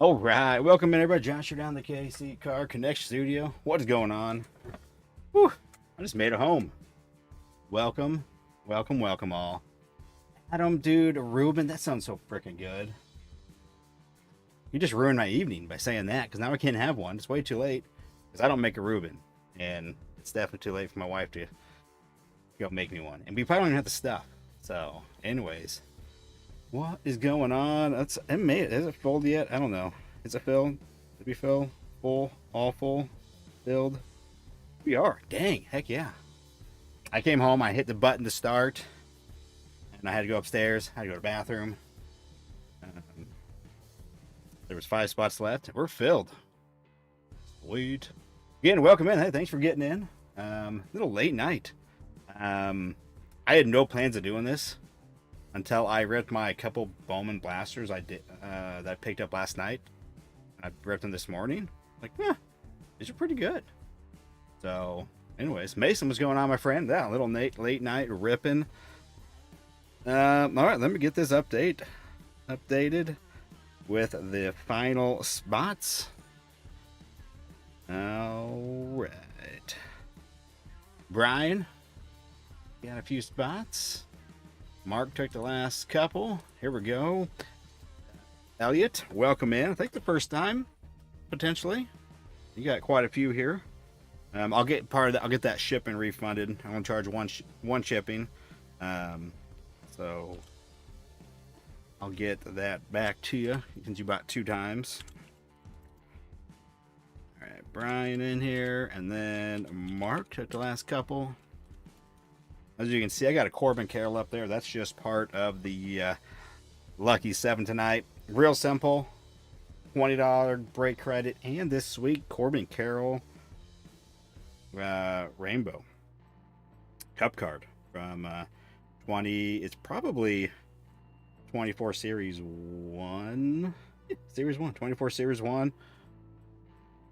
All right, welcome in everybody. Josh, you're down the KC Car Connection Studio. What is going on? Whew, I just made it home. Welcome, welcome all. Adam, dude, Ruben, that sounds so freaking good. You just ruined my evening by saying that, because now I can't have one. It's way too late, because I don't make a Reuben, and it's definitely too late for my wife to go make me one. And we probably don't even have the stuff. So, anyways, what is going on? It made it. Is it filled yet? I don't know. Is it filled? Did we fill? Full? All full? Filled? We are. Dang. Heck yeah. I came home. I hit the button to start. And I had to go upstairs. I had to go to the bathroom. Um, there was 5 spots left. We're filled. Sweet. Again, welcome in. Hey, thanks for getting in. Little late night. I had no plans of doing this until I ripped my couple Bowman blasters that I picked up last night. I ripped them this morning. Like, these are pretty good. So, anyways, Mason, what's going on, my friend? Yeah, little late night ripping. All right, let me get this updated with the final spots. All right, Brian, got a few spots. Mark took the last couple. Here we go. Elliot, welcome in. I think the first time, potentially. You got quite a few here. I'll get part of that. I'll get that shipping refunded. I'm gonna charge one shipping. So I'll get that back to you since you bought 2 times. All right, Brian in here, and then Mark took the last couple. As you can see, I got a Corbin Carroll up there. That's just part of the Lucky 7 tonight. Real simple. $20 break credit. And this sweet Corbin Carroll Rainbow Cup card from 20. It's probably 24 Series 1. Yeah, Series 1. 24 Series 1. A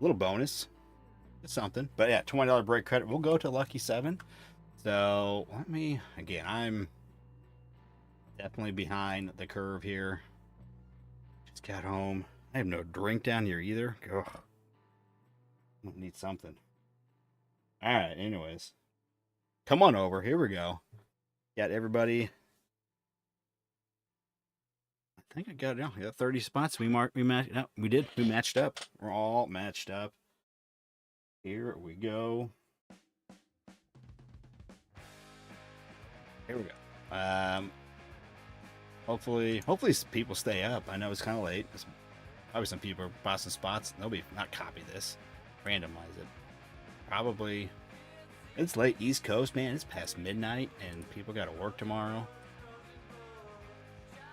little bonus. It's something. But yeah, $20 break credit. We'll go to Lucky 7. So let me, again, I'm definitely behind the curve here. Just got home. I have no drink down here either. Ugh. I need something. All right, anyways. Come on over. Here we go. Got everybody. I think I got it now. I got 30 spots. We matched. No, we did. We matched up. We're all matched up. Here we go. Here we go. Hopefully people stay up. I know it's kind of late. There's probably some people are bossing spots. Nobody not copy this, randomize it. Probably it's late East Coast, man. It's past midnight, and people got to work tomorrow.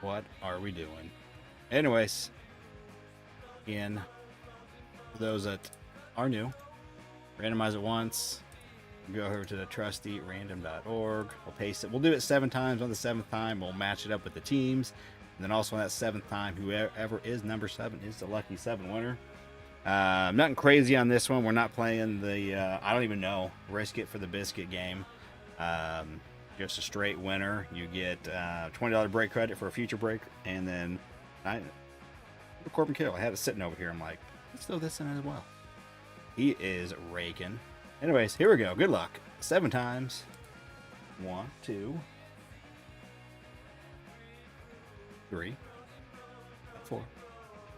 What are we doing? Anyways, again, for those that are new, randomize it once. Go over to the trusty random.org. We'll paste it. We'll do it 7 times. On the 7th time, we'll match it up with the teams. And then also on that 7th time, whoever is number 7 is the lucky 7 winner. Nothing crazy on this one. We're not playing the, I don't even know, risk it for the biscuit game. Just a straight winner. You get $20 break credit for a future break. And then Corbin Carroll, I had it sitting over here. I'm like, let's throw this in as well. He is raking. Anyways, here we go. Good luck. 7 times. 1, 2, 3, 4,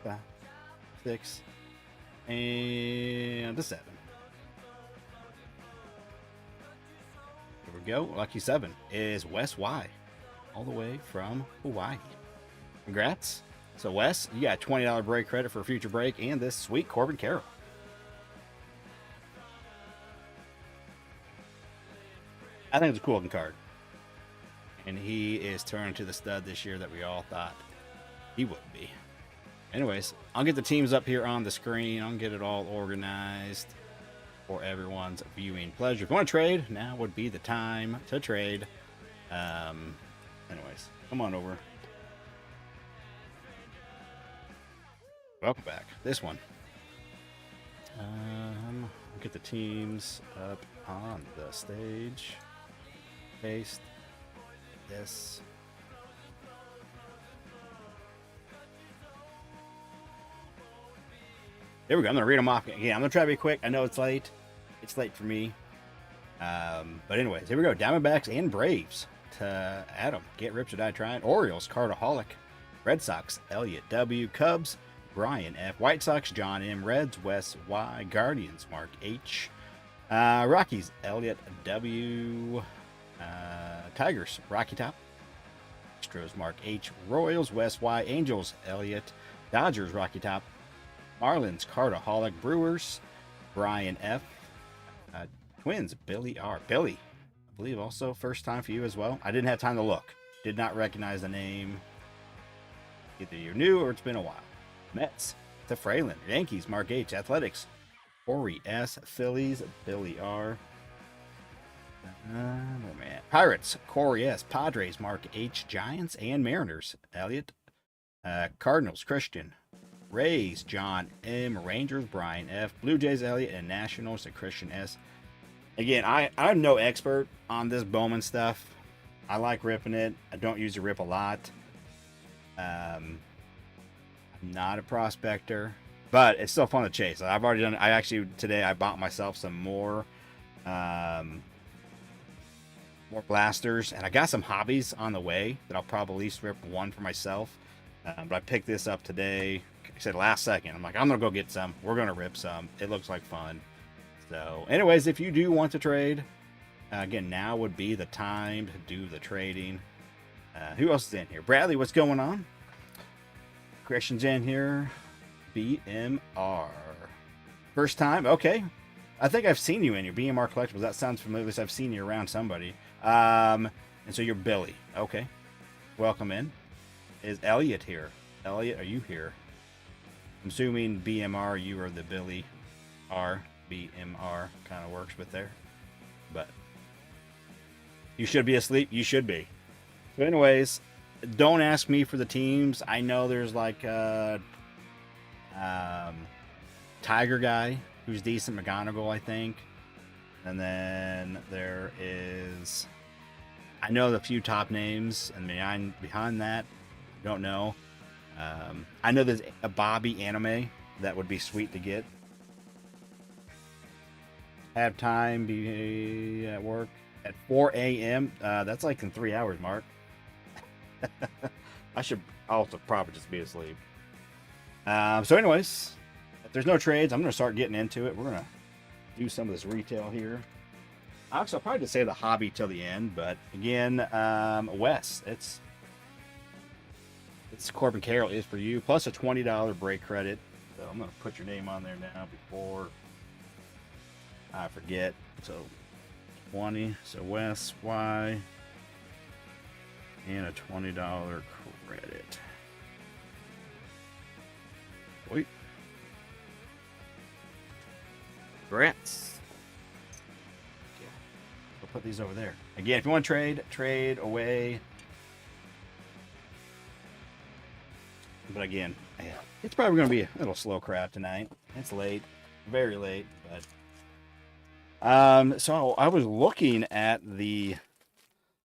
5, 6, and a 7. Here we go. Lucky 7 is Wes Y, all the way from Hawaii. Congrats. So Wes, you got $20 break credit for a future break and this sweet Corbin Carroll. I think it's a cool looking card. And he is turning to the stud this year that we all thought he would be. Anyways, I'll get the teams up here on the screen. I'll get it all organized for everyone's viewing pleasure. If you want to trade, now would be the time to trade. Anyways, come on over. Welcome back. This one. I'll get the teams up on the stage. Paste this. There we go. I'm gonna read them off again. I'm gonna try to be quick. I know it's late. It's late for me. But anyways, here we go. Diamondbacks and Braves to Adam. Get ripped or die trying. Orioles, Cartaholic. Red Sox, Elliot W. Cubs, Brian F. White Sox, John M. Reds, Wes Y. Guardians, Mark H. Rockies, Elliot W. Tigers, Rocky Top. Astros, Mark H. Royals, Wes Y. Angels, Elliot. Dodgers, Rocky Top. Marlins, Cartaholic. Brewers, Brian F. Twins, Billy R. Billy, I believe also first time for you as well. I didn't have time to look. Did not recognize the name. Either you're new or it's been a while. Mets, to Fralin. Yankees, Mark H. Athletics, Corey S. Phillies, Billy R. Oh man. Pirates, Corey S. Padres, Mark H. Giants and Mariners, Elliot. Cardinals, Christian. Rays, John M. Rangers, Brian F. Blue Jays, Elliot. And Nationals, Christian S. Again, I'm no expert on this Bowman stuff. I like ripping it. I don't use the rip a lot. I'm not a prospector, but it's still fun to chase. I've already done. Today I bought myself some more blasters, and I got some hobbies on the way that I'll probably at least rip one for myself. But I picked this up today. I said last second. I'm like, I'm gonna go get some. We're gonna rip some. It looks like fun. So, anyways, if you do want to trade, again, now would be the time to do the trading. Who else is in here? Bradley, what's going on? Christian's in here. BMR. First time? Okay. I think I've seen you in your BMR collectibles. That sounds familiar. At least I've seen you around somebody. And so you're Billy. Okay. Welcome in. Is Elliot here? Elliot, are you here? I'm assuming BMR, you are the Billy R. BMR kind of works with there, but you should be asleep. You should be. So anyways, don't ask me for the teams. I know there's like a Tiger guy who's decent, McGonagall, I think, and then there is, I know the few top names, and behind that, don't know. I know there's a Bobby anime that would be sweet to get. Have time, be at work at 4 a.m. That's like in 3 hours, Mark. I should also probably just be asleep. So anyways, if there's no trades, I'm going to start getting into it. We're going to do some of this retail here. Actually, I'll probably just say the hobby till the end. But again, Wes, it's Corbin Carroll is for you. Plus a $20 break credit. So I'm going to put your name on there now before I forget. So 20. So Wes Y. And a $20 credit. Wait. Congrats. Yeah. We'll put these over there. Again, if you want to trade away. But again, yeah, it's probably going to be a little slow crowd tonight. It's late. Very late. But so I was looking at these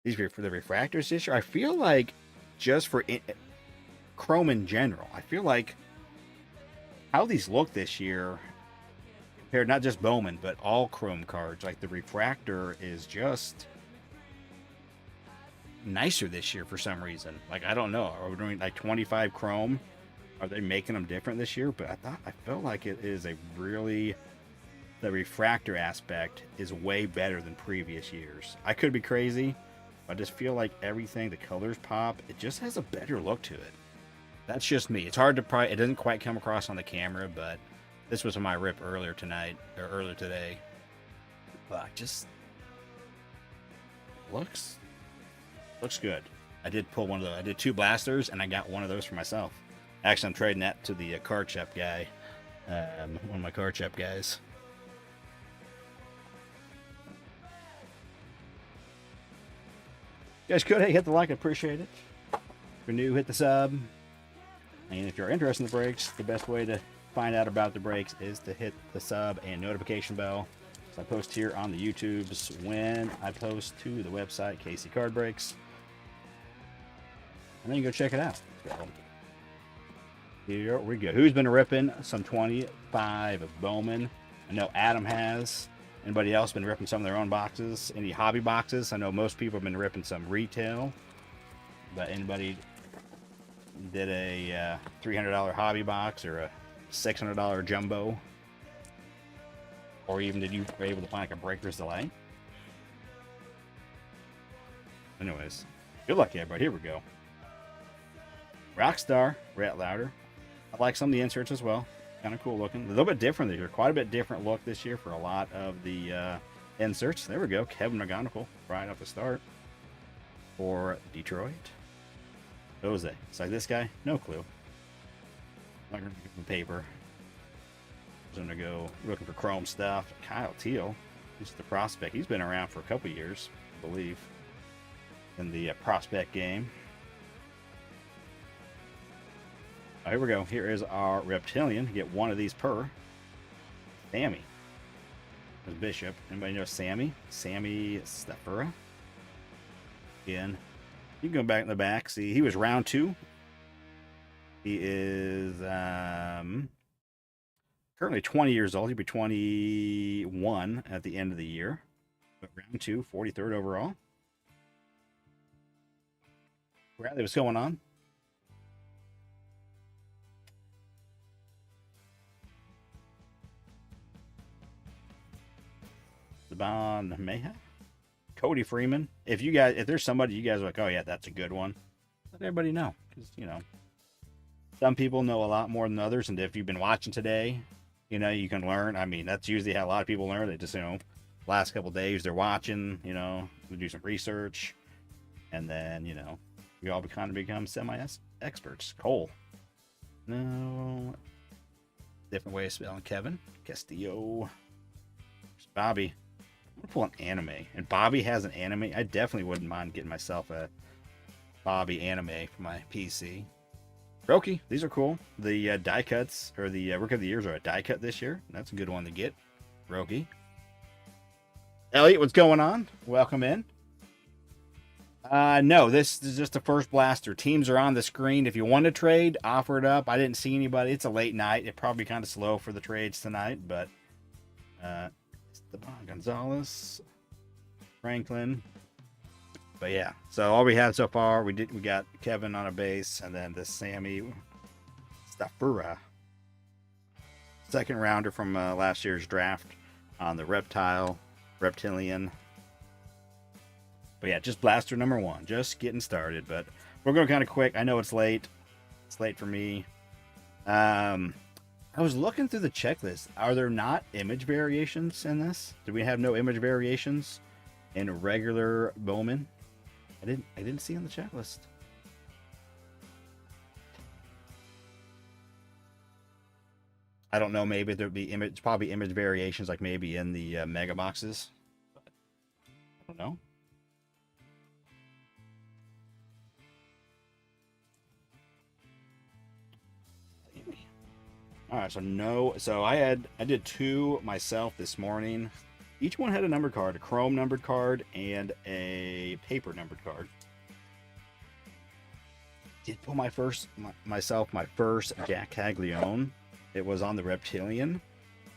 for the refractors this year. I feel like just for chrome in general, I feel like how these look this year compared not just Bowman but all chrome cards, like the refractor is just nicer this year for some reason. Like, I don't know, are we doing like 25 chrome? Are they making them different this year? But I felt like it is a really, the refractor aspect is way better than previous years. I could be crazy. I just feel like everything, the colors pop, it just has a better look to it. That's just me. It's hard to probably, it doesn't quite come across on the camera, but this was my rip earlier tonight, or earlier today. But just looks good. I did pull one of those. I did 2 blasters, and I got one of those for myself. Actually, I'm trading that to the card shop guy, one of my card shop guys. You guys could hit the like, I appreciate it. If you're new, hit the sub. And if you're interested in the breaks, the best way to find out about the breaks is to hit the sub and notification bell. So I post here on the YouTubes when I post to the website, KC Card Breaks. And then you go check it out. So, Here we go. Who's been ripping some 25 of Bowman? I know Adam has. Anybody else been ripping some of their own boxes? Any hobby boxes? I know most people have been ripping some retail. But anybody did a $300 hobby box or a $600 jumbo? Or even did you were able to find like a breaker's delay? Anyways, good luck, everybody. Here we go. Rockstar, Rat Louder. I like some of the inserts as well. Kind of cool looking. A little bit different this year. Quite a bit different look this year for a lot of the inserts. There we go. Kevin McGonigal right off the start for Detroit. Jose. It's like this guy? No clue. I'm not going to give him paper. I'm going to go looking for chrome stuff. Kyle Teal. He's the prospect. He's been around for a couple years, I believe, in the prospect game. Oh, here we go. Here is our reptilian. Get one of these per. Sammy. There's Bishop. Anybody know Sammy? Sammy Steffera. Again, you can go back in the back. See, he was round 2. He is currently 20 years old. He'll be 21 at the end of the year. But round 2, 43rd overall. Bradley, what's going on? Bon Mayha, Cody Freeman. If there's somebody you guys are like, oh yeah, that's a good one, let everybody know, because some people know a lot more than others, and if you've been watching today, you can learn. I mean, that's usually how a lot of people learn. They just last couple days they're watching, we do some research, and then we all kind of become semi-experts. Cole, no, different way of spelling Kevin Castillo. There's Bobby. I'm gonna pull an anime, and Bobby has an anime. I definitely wouldn't mind getting myself a Bobby anime for my PC. Roki, these are cool. The die cuts, or the Rookie of the Years, are a die cut this year. That's a good one to get. Roki. Elliot, what's going on? Welcome in. No, this is just the first blaster. Teams are on the screen. If you want to trade, offer it up. I didn't see anybody. It's a late night. It's probably kind of slow for the trades tonight, but Gonzalez, Franklin. But yeah, so all we have so far, we got Kevin on a base, and then this Sammy Steffera, second rounder from last year's draft on the reptilian. But yeah, just blaster number 1, just getting started. But we're going kind of quick. I know it's late. It's late for me. I was looking through the checklist. Are there not image variations in this? Do we have no image variations in a regular Bowman? I didn't see on the checklist. I don't know. Maybe there'd be probably image variations, like maybe in the mega boxes. But I don't know. All right, so I did 2 myself this morning. Each one had a numbered card, a chrome numbered card and a paper numbered card. Did pull my first Jack Caglione. It was on the reptilian.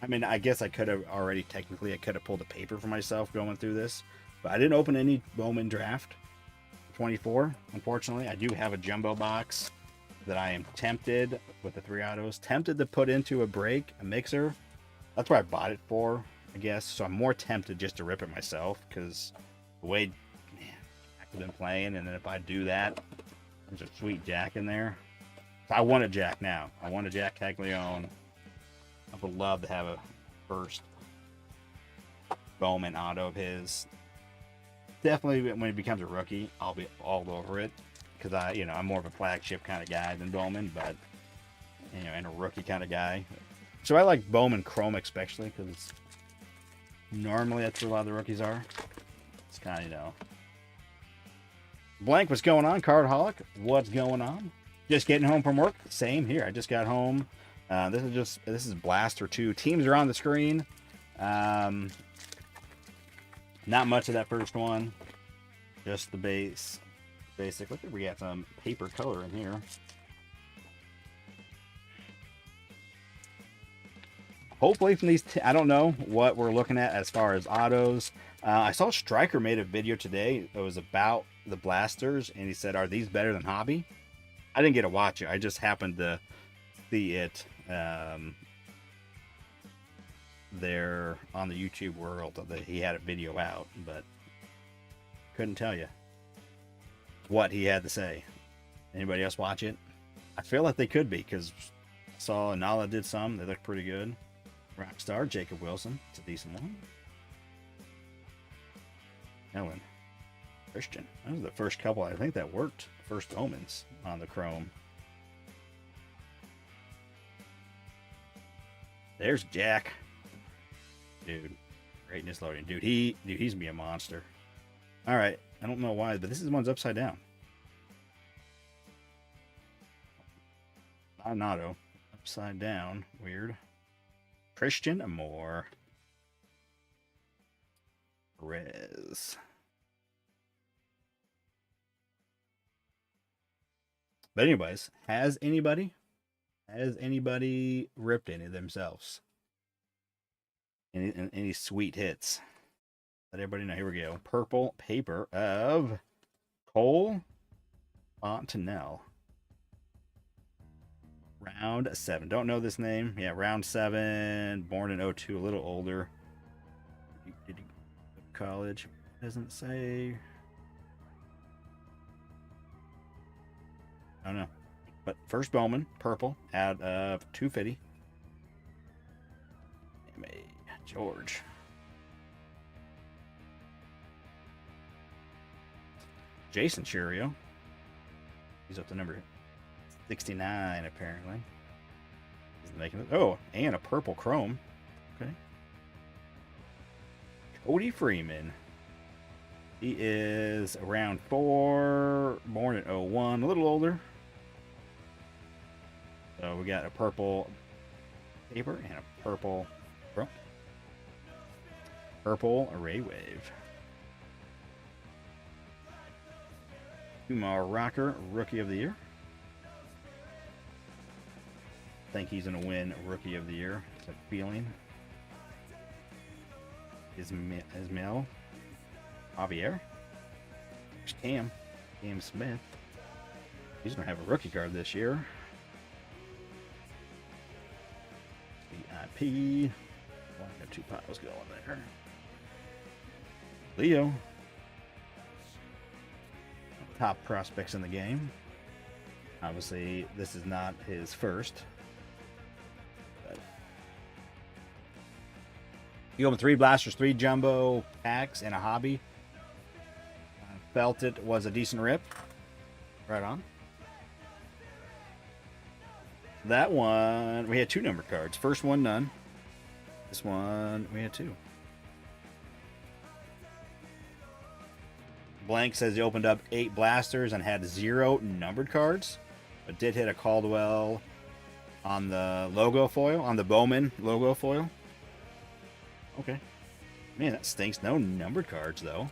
I mean, I guess I could have already technically pulled a paper for myself going through this, but I didn't open any Bowman draft 24. Unfortunately, I do have a jumbo box that I am tempted with the 3 autos, tempted to put into a mixer. That's what I bought it for, I guess. So I'm more tempted just to rip it myself, because the way I've been playing, and then if I do that, there's a sweet Jack in there. So I want a Jack now. I want a Jack Caglione. I would love to have a first Bowman auto of his. Definitely when he becomes a rookie, I'll be all over it. Because I'm more of a flagship kind of guy than Bowman, but and a rookie kind of guy. So I like Bowman Chrome especially, because normally that's where a lot of the rookies are. It's kind of Blank, what's going on? Cardholic, what's going on? Just getting home from work. Same here. I just got home. This is Blaster 2. Teams are on the screen. Not much of that first one. Just the base. Basic. Look, we got some paper color in here. hopefully from these, I don't know what we're looking at as far as autos. I saw Stryker made a video today. It was about the blasters, and he said, "Are these better than Hobby?" I didn't get to watch it. I just happened to see it there on the YouTube world that he had a video out, but couldn't tell you what he had to say. Anybody else watch it? I feel like they could be, because I saw Nala did some. They look pretty good. Rockstar, Jacob Wilson. It's a decent one. Ellen. Christian. That was the first couple, I think, that worked. First Bowmans on the Chrome. There's Jack. Dude. Greatness loading. Dude, he's gonna be a monster. Alright. I don't know why, but this is one's upside down. Not an auto. Upside down. Weird. Christian Amore. Perez. But anyways, has anybody ripped any of themselves? Any sweet hits? Let everybody know. Here we go. Purple paper of Cole Fontenelle. Round 7. Don't know this name. Yeah, round 7. Born in 02. A little older. Did he go to college? Doesn't say. I don't know. But first Bowman. Purple. Out of 250. George. Jason Churio. He's up to number 69, apparently. He's making it. Oh, and a purple chrome. Okay. Cody Freeman. He is around 4, born in 01, a little older. So we got a purple paper and a purple chrome. Purple Array Wave. Kumar Rocker, Rookie of the Year. I think he's going to win Rookie of the Year. It's a feeling. Ismail. Javier. There's Cam Smith. He's going to have a rookie card this year. VIP. Well, I got 2 piles going there. Leo. Top prospects in the game. Obviously, this is not his first. But you open 3 blasters, 3 jumbo packs, and a hobby. Felt it was a decent rip. Right on. That one, we had 2 numbered cards. First one, none. This one, we had 2. Blank says he opened up 8 blasters and had 0 numbered cards, but did hit a Caldwell on the logo foil, on the Bowman logo foil. Okay. Man, that stinks. No numbered cards, though.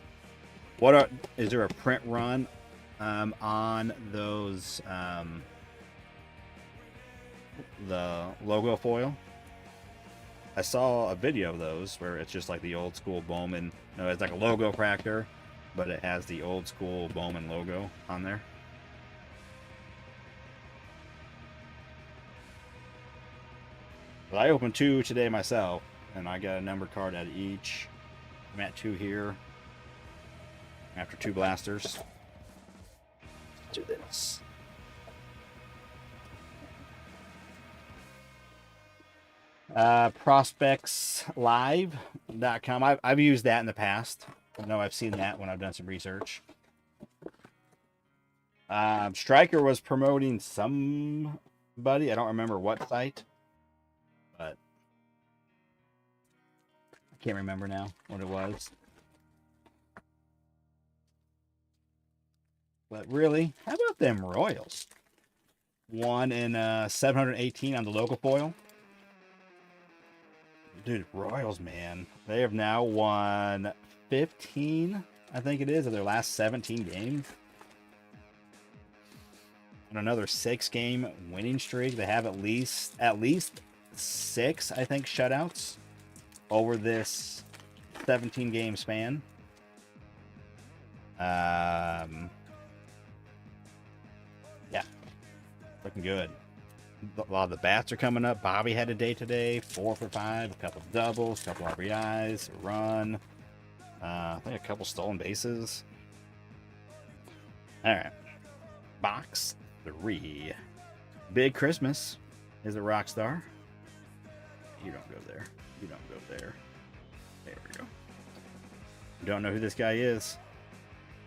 Is there a print run on those, the logo foil? I saw a video of those where it's just like the old school Bowman. No, it's like a logo cracker, but it has the old school Bowman logo on there. But I opened 2 today myself, and I got a numbered card out of each. I'm at 2 here. After 2 blasters. Let's do this. prospectslive.com. I've used that in the past. I know I've seen that when I've done some research. Stryker was promoting somebody. I don't remember what site, but I can't remember now what it was. But really, how about them Royals? 1 in 718 on the logo foil. Dude, Royals, man. They have now won 15, I think it is, of their last 17 games. And another 6-game winning streak. They have at least 6, I think, shutouts over this 17 game span. Yeah, looking good. A lot of the bats are coming up. Bobby had a day today, 4 for 5, a couple doubles, a couple RBIs, a run. I think a couple stolen bases. All right, box 3. Big Christmas is a rock star. You don't go there. You don't go there. There we go. Don't know who this guy is.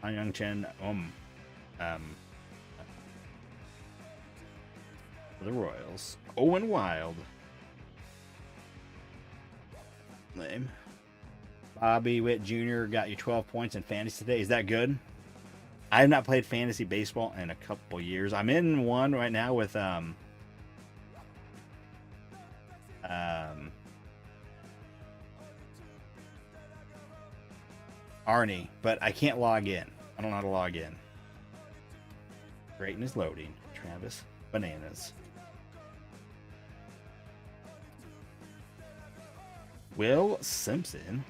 Han Young Chen. For the Royals. Owen Wild. Lame. Bobby Witt Jr. got you 12 points in fantasy today. Is that good? I have not played fantasy baseball in a couple years. I'm in one right now with Arnie, but I can't log in. I don't know how to log in. Drayton is loading. Travis Bananas. Will Simpson.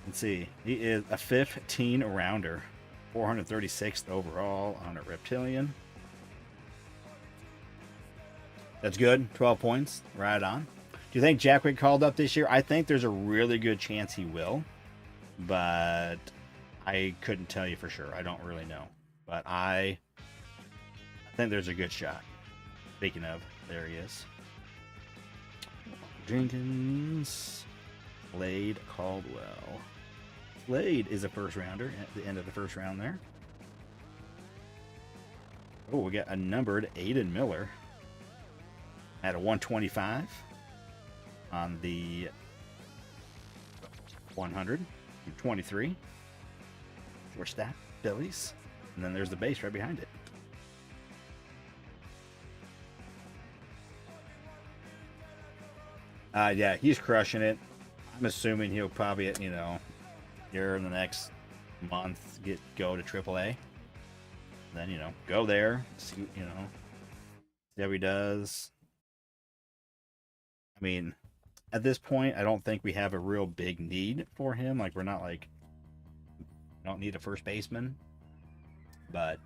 Let's see. He is a 15 rounder. 436th overall on a Reptilian. That's good. 12 points. Right on. Do you think Jackwick called up this year? I think there's a really good chance he will. But I couldn't tell you for sure. I don't really know. But I think there's a good shot. Speaking of, there he is. Jenkins. Slade Caldwell. Slade is a first rounder at the end of the first round there. Oh, we got a numbered Aiden Miller at a 125 on the 100. 23. Shortstop, Phillies. And then there's the base right behind it. Yeah, he's crushing it. I'm assuming he'll probably, here in the next month go to AAA. Then, go there, see how he does. I mean, at this point, I don't think we have a real big need for him. Like, we're not don't need a first baseman. But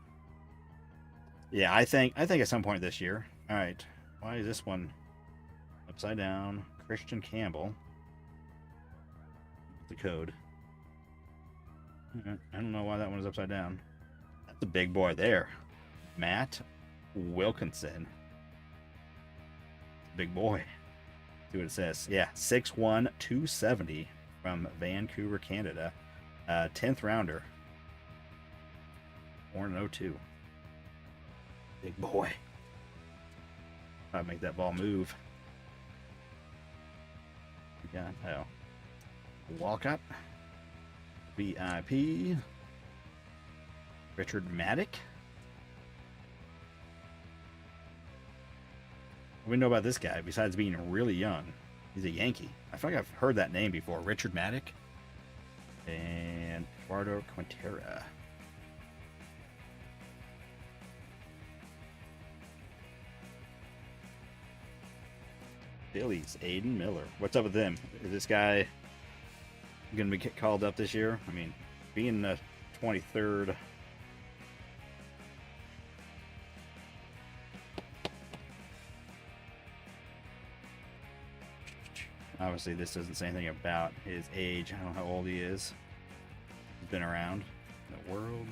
yeah, I think at some point this year. All right, why is this one upside down? Christian Campbell. The code. I don't know why that one is upside down. That's a big boy there. Matt Wilkinson. Big boy. See what it says. Yeah, 6'1", 270 from Vancouver, Canada. 10th rounder. Born in 02. Big boy. Try to make that ball move. We got Walcott. VIP. Richard Maddock. What do we know about this guy besides being really young? He's a Yankee. I feel like I've heard that name before. Richard Maddock. And Eduardo Quintera. Phillies, Aiden Miller. What's up with them? Is this guy going to be called up this year? I mean, being the 23rd. Obviously, this doesn't say anything about his age. I don't know how old he is. He's been around the world.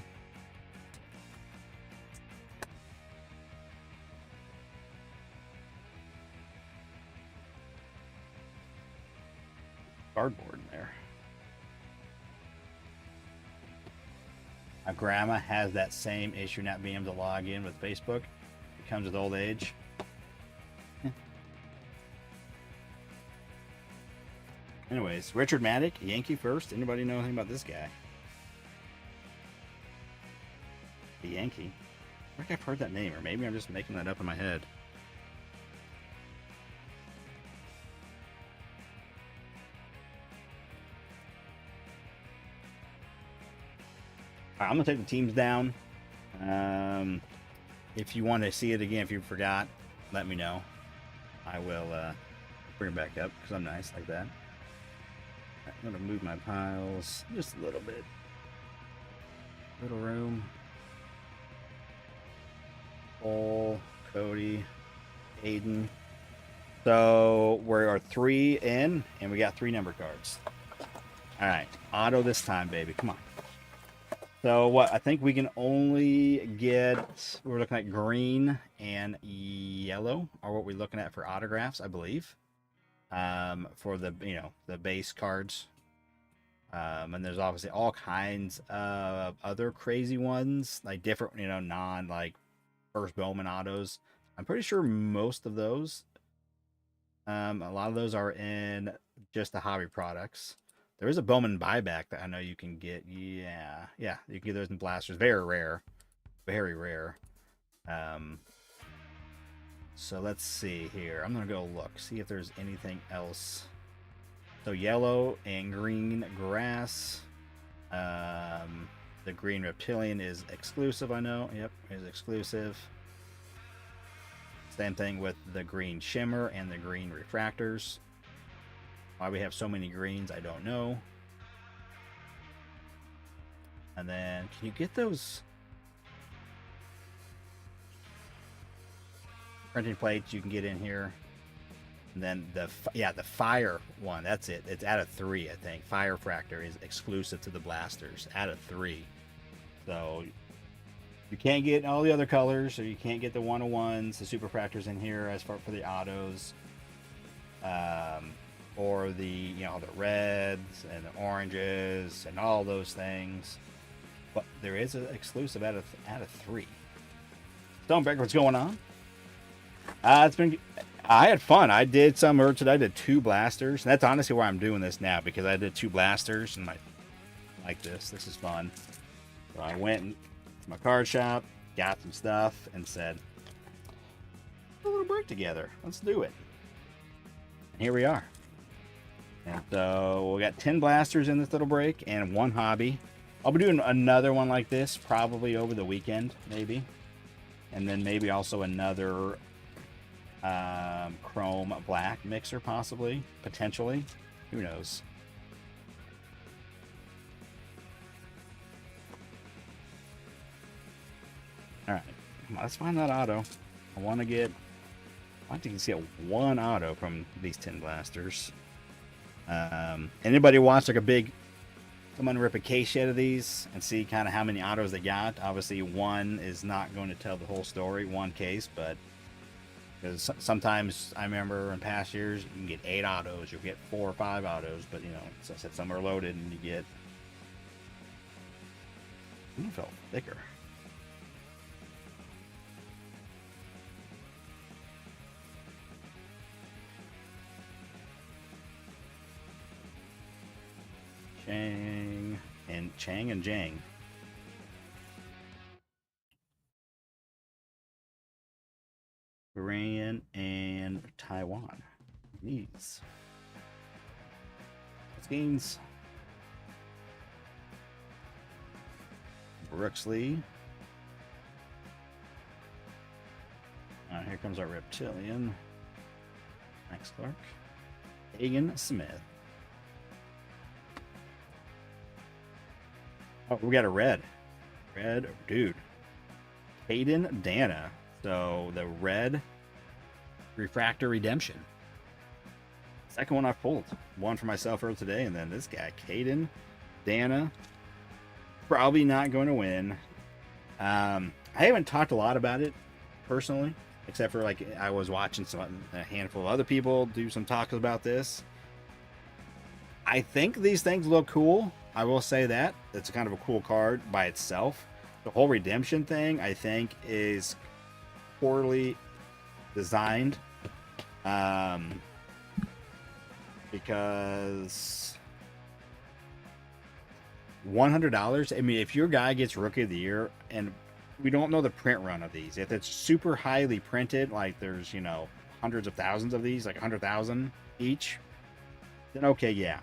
Cardboard in there. My grandma has that same issue not being able to log in with Facebook. It comes with old age. Anyways, Richard Maddock, Yankee first. Anybody know anything about this guy? The Yankee. I think I've heard that name, or maybe I'm just making that up in my head. All right, I'm going to take the teams down. If you want to see it again, if you forgot, let me know. I will bring it back up because I'm nice like that. I'm gonna move my piles just a little bit. Little room. Cole, Cody, Aiden. So we are 3 in, and we got 3 number cards. All right, auto this time, baby. Come on. So what? I think we can only get. We're looking at green and yellow, are what we're looking at for autographs, I believe. For the the base cards. And there's obviously all kinds of other crazy ones, like different, non like first Bowman autos. I'm pretty sure most of those, a lot of those are in just the hobby products. There is a Bowman buyback that I know you can get. Yeah, you can get those in blasters. Very rare, very rare. So let's see here. I'm gonna go look, see if there's anything else. So yellow and green grass. The green reptilian is exclusive, I know. Yep, is exclusive. Same thing with the green shimmer and the green refractors. Why we have so many greens, I don't know. And then, can you get those printing plates you can get in here? And then the fire one, that's it. It's out of 3, I think. Fire Fractor is exclusive to the blasters, out of 3. So you can't get all the other colors, or you can't get the 101s, the super fractors in here as far for the autos, or the the reds and the oranges and all those things. But there is an exclusive out of 3. Stonebreaker, what's going on? It's been. I had fun. I did some today. I did 2 blasters. And that's honestly why I'm doing this now, because I did 2 blasters and I like this. This is fun. So I went to my card shop, got some stuff, and said, a little break together. Let's do it. And here we are. And so we got 10 blasters in this little break and 1 hobby. I'll be doing another one like this probably over the weekend, maybe. And then maybe also another chrome black mixer, possibly, potentially. Who knows? All right, let's find that auto. I want to get. I want to get 1 auto from these 10 blasters. Anybody watch like a big someone rip a case out of these and see kind of how many autos they got? Obviously, 1 is not going to tell the whole story, 1 case, but because sometimes I remember in past years you can get 8 autos, you'll get 4 or 5 autos, but as I said, some are loaded and you get. It felt thicker. Chang and Jang. Korean and Taiwan. These. Gaines. Brooksley. Here comes our reptilian. Max Clark. Hagen Smith. Oh, we got a red. Red, dude. Caden Dana. So the red refractor redemption. Second one I've pulled. One for myself earlier today, and then this guy, Caden Dana. Probably not going to win. I haven't talked a lot about it personally, except for like I was watching a handful of other people do some talks about this. I think these things look cool. I will say that. It's kind of a cool card by itself. The whole redemption thing, I think, is poorly designed. Because $100, I mean, if your guy gets Rookie of the Year, and we don't know the print run of these, if it's super highly printed, like there's, hundreds of thousands of these, like 100,000 each, then okay, yeah.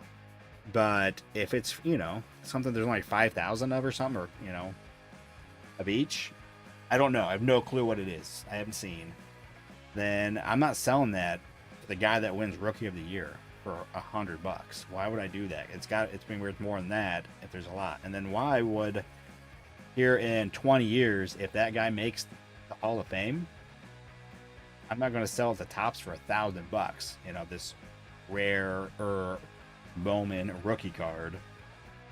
But if it's, something there's only 5,000 of or something, or, of each, I don't know. I have no clue what it is. I haven't seen. Then I'm not selling that the guy that wins Rookie of the Year for $100. Why would I do that? It's been worth more than that if there's a lot. And then why would here in 20 years, if that guy makes the Hall of Fame, I'm not going to sell it to Topps for $1,000. You know, this rare Bowman rookie card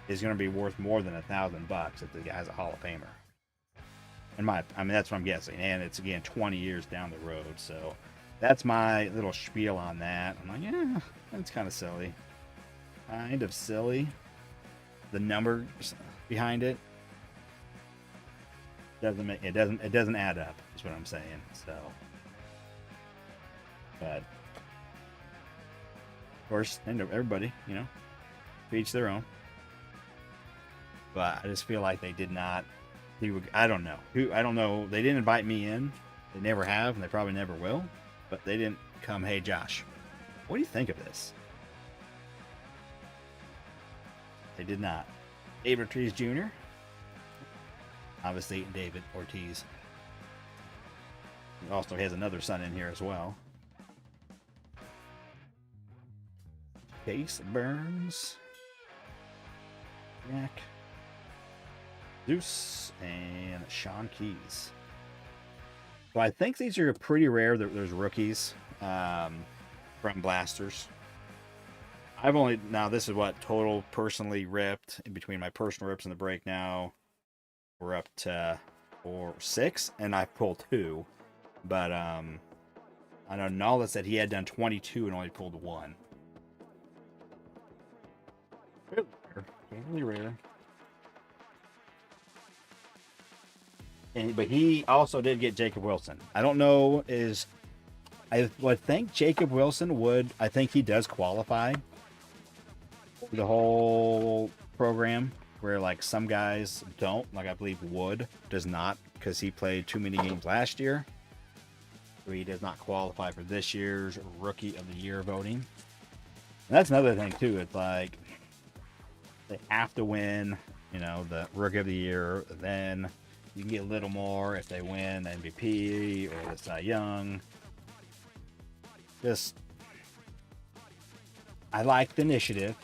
is going to be worth more than $1,000 if the guy's a Hall of Famer. I mean, that's what I'm guessing. And it's, again, 20 years down the road. So that's my little spiel on that. I'm like, yeah, that's kind of silly. Kind of silly. The numbers behind it doesn't add up, is what I'm saying. So, but of course, everybody, you know, to each their own. But I just feel like they did not. I don't know. I don't know. They didn't invite me in. They never have, and they probably never will. But they didn't come, hey, Josh, what do you think of this? They did not. David Ortiz Jr. Obviously, David Ortiz. He also has another son in here as well. Case Burns. Jack. Zeus. And Sean Keys. So I think these are pretty rare. There's rookies from Blasters. Now this is what total personally ripped. In between my personal rips and the break now, we're up to 6, and I pulled 2. But I know Nala said he had done 22 and only pulled 1. Really rare. But he also did get Jacob Wilson. I don't know I would think Jacob Wilson would. I think he does qualify for the whole program, where like some guys don't. Like I believe Wood does not, because he played too many games last year. So he does not qualify for this year's Rookie of the Year voting. And that's another thing too. It's like they have to win, you know, the Rookie of the Year. Then you can get a little more if they win the MVP or the Cy Young. I like the initiative.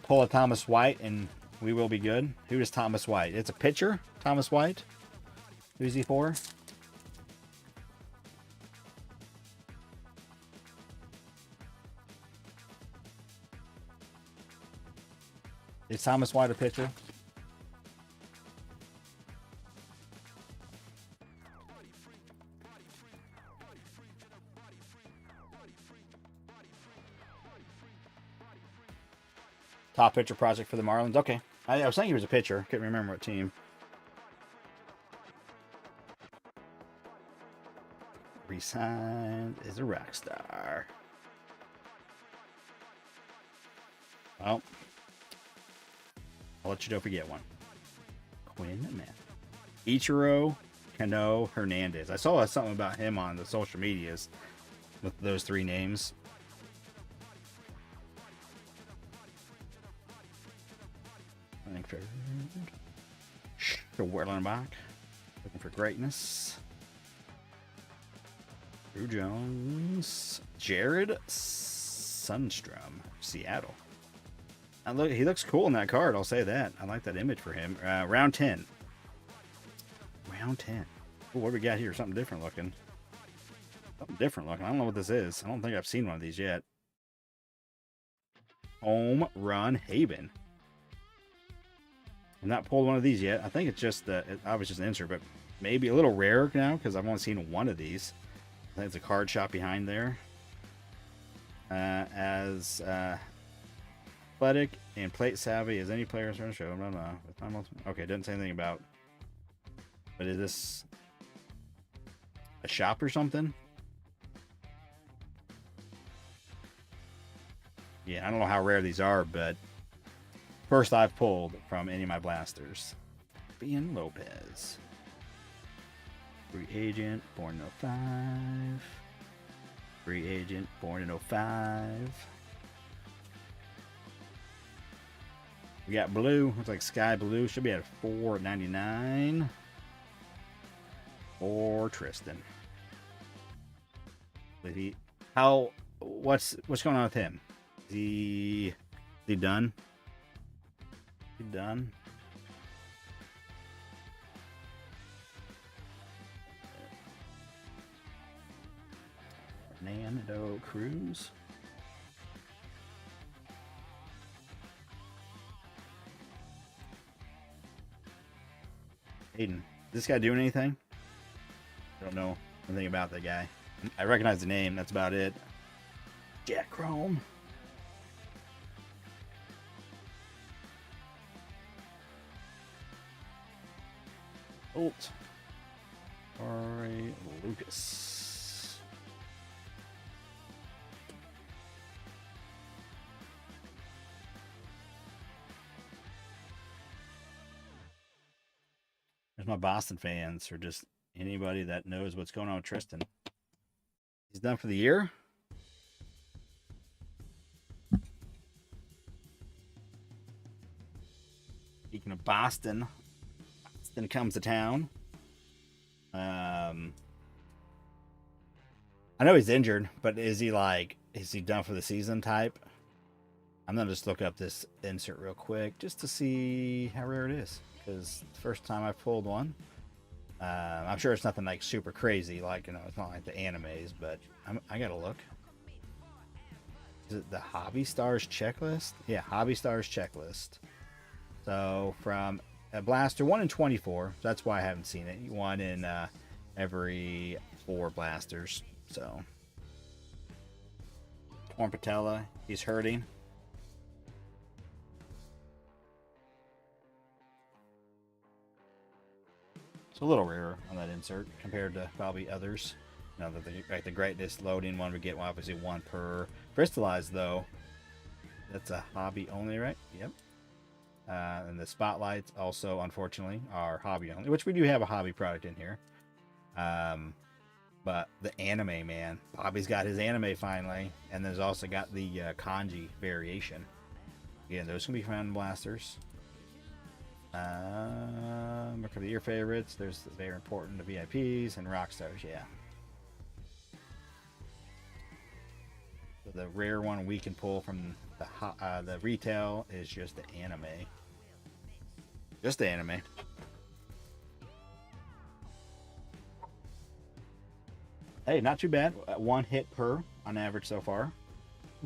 Pull a Thomas White and we will be good. Who is Thomas White? It's a pitcher, Thomas White. Who's he for? Is Thomas White a pitcher? Top pitcher project for the Marlins. Okay. I was thinking he was a pitcher. Couldn't remember what team. Resigned is a rock star. Well, I'll let you know if we get one. Quinn Man. Ichiro Kano Hernandez. I saw something about him on the social medias with those 3 names. Werlenbach, looking for greatness. Drew Jones, Jared Sundstrom, Seattle. He looks cool in that card. I'll say that. I like that image for him. Round 10. Round 10. Ooh, what do we got here? Something different looking. Something different looking. I don't know what this is. I don't think I've seen one of these yet. Home Run Haven. I've not pulled one of these yet. I think it's just I was just an insert, but maybe a little rare now because I've only seen one of these. I think it's a card shop behind there. As athletic and plate savvy as any players on the show. Okay, it doesn't say anything about. But is this a shop or something? Yeah, I don't know how rare these are, but first I've pulled from any of my blasters. Ian Lopez. Free agent, born in 05. Free agent, born in 05. We got blue. Looks like sky blue. Should be at $4.99. For Tristan. But he How? What's going on with him? Is he done? He done? Fernando Cruz. Aiden, is this guy doing anything? I don't know anything about that guy. I recognize the name. That's about it. Jack Chrome. Bolt. Corey Lucas. There's my Boston fans, or just anybody that knows what's going on with Tristan. He's done for the year. Speaking of Boston, Boston comes to town. I know he's injured, but is he done for the season type? I'm gonna just look up this insert real quick just to see how rare it is, because the first time I pulled one. I'm sure it's nothing like super crazy, like, you know, it's not like the animes, but I gotta look. Is it the Hobby Stars checklist? Yeah, Hobby Stars checklist. So from a blaster, 1 in 24. That's why I haven't seen it. 1 in every 4 blasters. So torn patella, he's hurting. It's a little rarer on that insert compared to probably others. Now that the greatness loading one, we get obviously 1 per. Crystallized though, that's a hobby only, right? Yep. And the spotlights also, unfortunately, are hobby only, which we do have a hobby product in here. But the anime, man, Bobby's got his anime finally, and there's also got the kanji variation. Again, those can be found in blasters. Look for the year favorites. There's very important to VIPs and rock stars. Yeah. So the rare one we can pull from the retail is just the anime. Just the anime. Hey, not too bad. 1 hit per on average so far.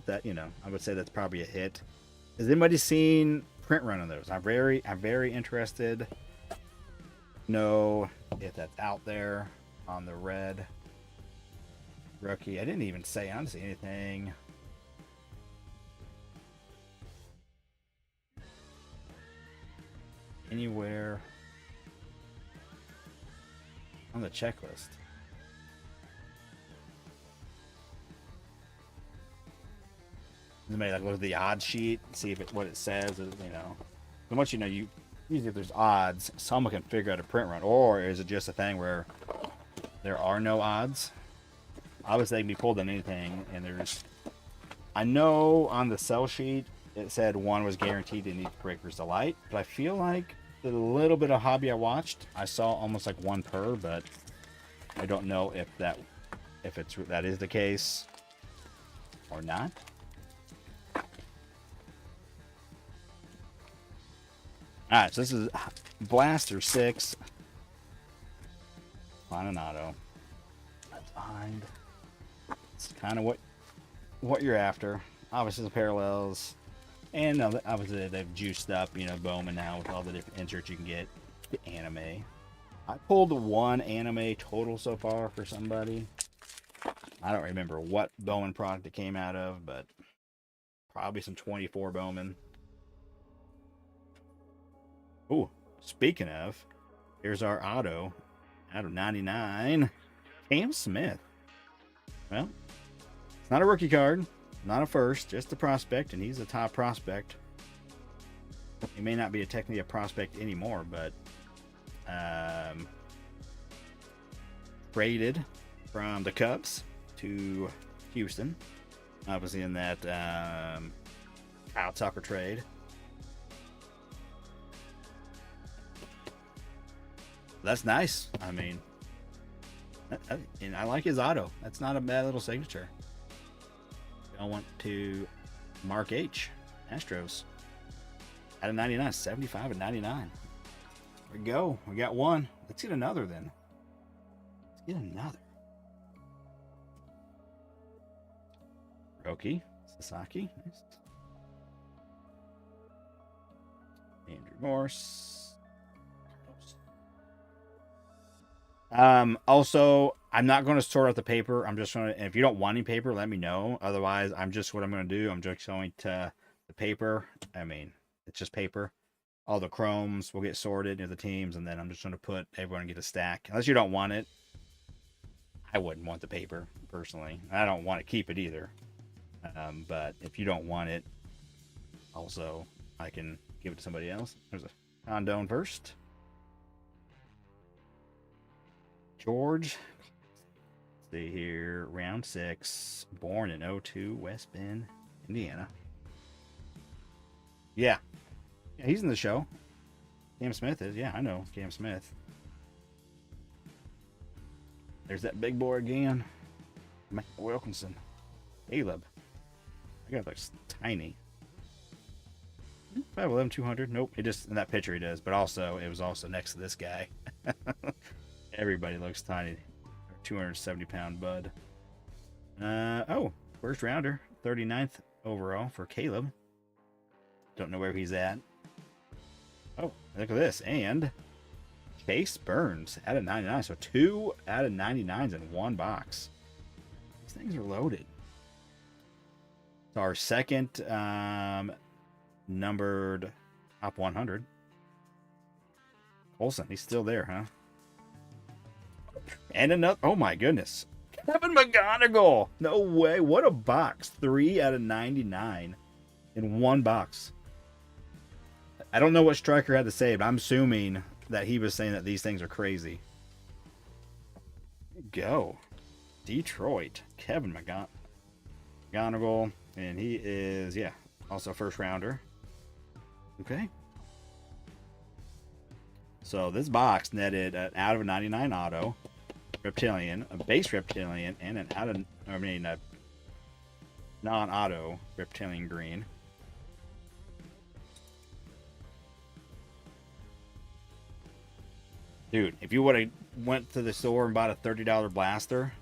That, you know, I would say that's probably a hit. Has anybody seen print run on those? I'm very interested. Know if that's out there on the red rookie. I didn't even say honestly anything. Anywhere on the checklist. Somebody like look at the odds sheet, see if what it says. You know, and once you know, you usually if there's odds, someone can figure out a print run, or is it just a thing where there are no odds? Obviously, they can be pulled on anything, and there's. I know on the sell sheet it said 1 was guaranteed in each Breaker's Delight, but I feel like the little bit of hobby I watched, I saw almost like 1 per, but I don't know if that is the case or not. Alright, so this is Blaster 6. On an auto. That's behind. It's kind of what you're after. Obviously the parallels. And obviously they've juiced up, you know, Bowman now with all the different inserts you can get. The anime. I pulled 1 anime total so far for somebody. I don't remember what Bowman product it came out of, but probably some 24 Bowman. Ooh, speaking of, here's our auto out of 99. Cam Smith. Well, it's not a rookie card, not a first, just a prospect, and he's a top prospect. He may not be technically a prospect anymore, but traded from the Cubs to Houston, obviously in that Kyle Tucker trade. That's nice. I mean, and I like his auto. That's not a bad little signature. Going to Mark H. Astros. Out of 99, 75 and 99. There we go. We got one. Let's get another then. Let's get another. Roki. Sasaki. Nice. Andrew Morse. Also, I'm not going to sort out the paper. I'm just going to, if you don't want any paper, let me know. Otherwise, what I'm going to do, I'm just going to the paper. I mean, it's just paper. All the chromes will get sorted into the teams, and then I'm just going to put everyone get a stack. Unless you don't want it, I wouldn't want the paper personally. I don't want to keep it either. But if you don't want it, also I can give it to somebody else. There's a Condone first. George. Let's see here. Round 6. Born in 02, West Bend, Indiana. Yeah. Yeah, he's in the show. Cam Smith is. Yeah, I know Cam Smith. There's that big boy again. Matt Wilkinson. Caleb. That guy looks tiny. 5'11", 200. Nope. It just, in that picture he does. But also, it was also next to this guy. Everybody looks tiny. 270-pound bud. Oh, first rounder. 39th overall for Caleb. Don't know where he's at. Oh, look at this. And Chase Burns out of 99. So 2 out of 99s in one box. These things are loaded. It's our second numbered top 100. Olsen, he's still there, huh? And another, oh my goodness. Kevin McGonigal. No way. What a box. 3 out of 99 in one box. I don't know what Striker had to say, but I'm assuming that he was saying that these things are crazy. Go. Detroit. Kevin McGonigal. And he is, yeah, also first rounder. Okay. So this box netted an out of 99 auto, Reptilian, a base Reptilian, and an a non-auto Reptilian green. Dude, if you would have went to the store and bought a $30 blaster,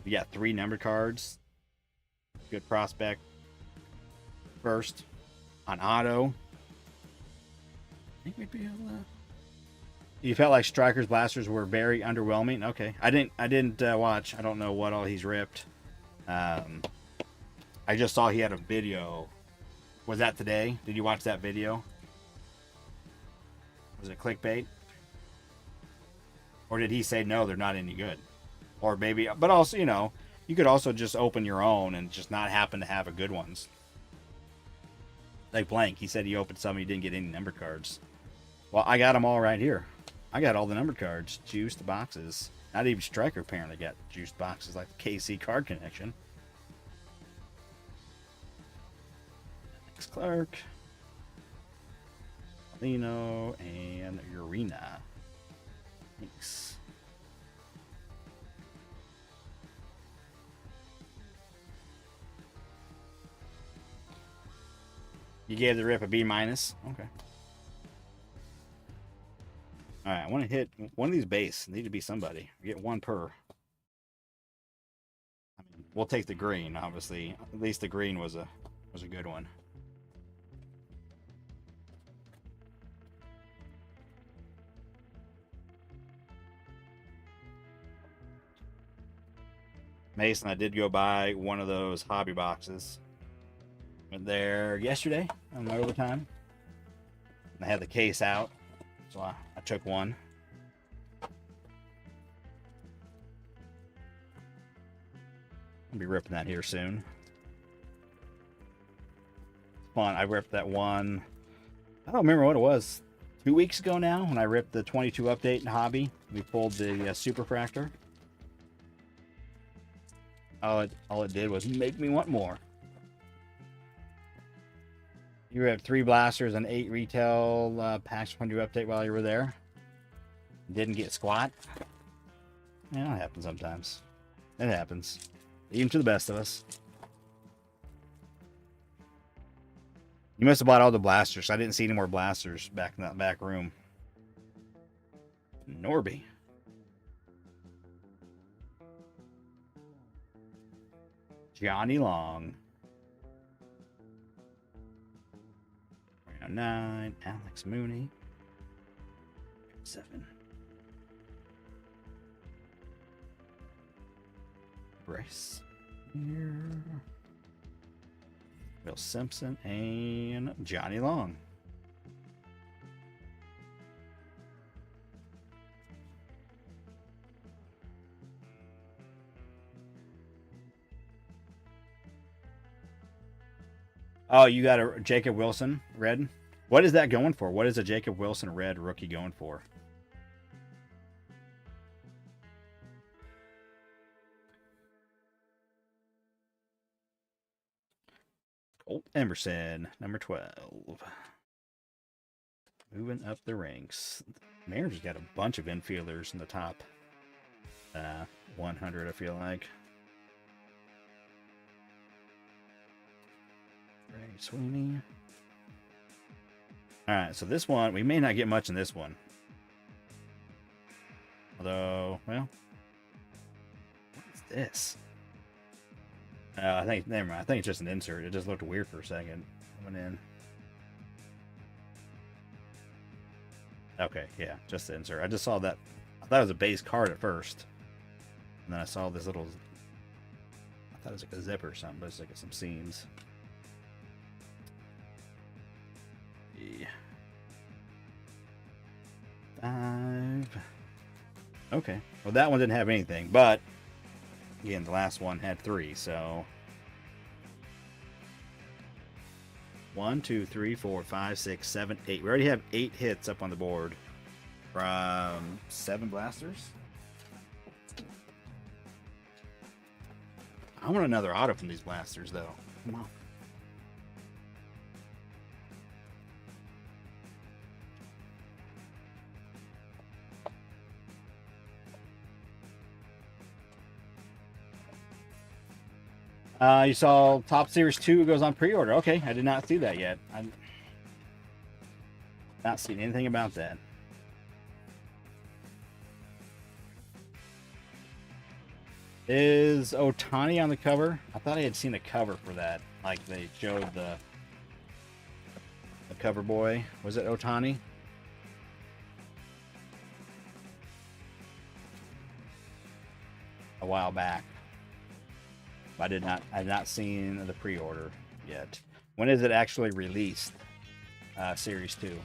you got 3 numbered cards. Good prospect. First on auto. I think we'd be able to. You felt like Striker's blasters were very underwhelming. Okay, I didn't watch. I don't know what all he's ripped. I just saw he had a video. Was that today? Did you watch that video? Was it clickbait? Or did he say no, they're not any good? Or maybe, but also, you know, you could also just open your own and just not happen to have a good ones. Like Blank, he said he opened some and he didn't get any numbered cards. Well, I got them all right here. I got all the numbered cards, juiced boxes. Not even Striker apparently got juiced boxes like the KC card connection. Max Clark, Lino, and Urena. Thanks. You gave the rip a B-. Okay. Alright, I want to hit one of these base. Need to be somebody. Get one per. I mean, we'll take the green, obviously. At least the green was a good one. Mason, I did go buy one of those hobby boxes. Went there yesterday on my overtime. And I had the case out, so I took one. I'll be ripping that here soon. It's fun. I ripped that one. I don't remember what it was. 2 weeks ago now, when I ripped the 22 update in hobby. We pulled the Super Fractor. All it did was make me want more. You had 3 blasters and 8 retail packs from your update while you were there. Didn't get squat. Yeah, it happens sometimes. It happens. Even to the best of us. You must have bought all the blasters. I didn't see any more blasters back in that back room. Norby. Johnny Long. 9. Alex Mooney. 7. Bryce. Here. Bill Simpson and Johnny Long. Oh, you got a Jacob Wilson red? What is that going for? What is a Jacob Wilson red rookie going for? Colt Emerson, number 12. Moving up the ranks. Mariners got a bunch of infielders in the top 100, I feel like. Ray Sweeney. Alright, so this one, we may not get much in this one. Although, well, what is this? I think, never mind. I think it's just an insert. It just looked weird for a second. Went in. Okay, yeah, just the insert. I just saw that. I thought it was a base card at first. And then I saw this little. I thought it was like a zipper or something, but it's like some seams. Yeah. 5. Okay. Well, that one didn't have anything, but again, the last one had 3, so 1, 2, 3, 4, 5, 6, 7, 8. We already have 8 hits up on the board from 7 blasters. I want another auto from these blasters, though. Come on. You saw Top Series 2 goes on pre-order. Okay, I did not see that yet. I've not seen anything about that. Is Ohtani on the cover? I thought I had seen the cover for that. Like they showed the cover boy. Was it Ohtani? A while back. I had not seen the pre-order yet. When is it actually released? Series 2.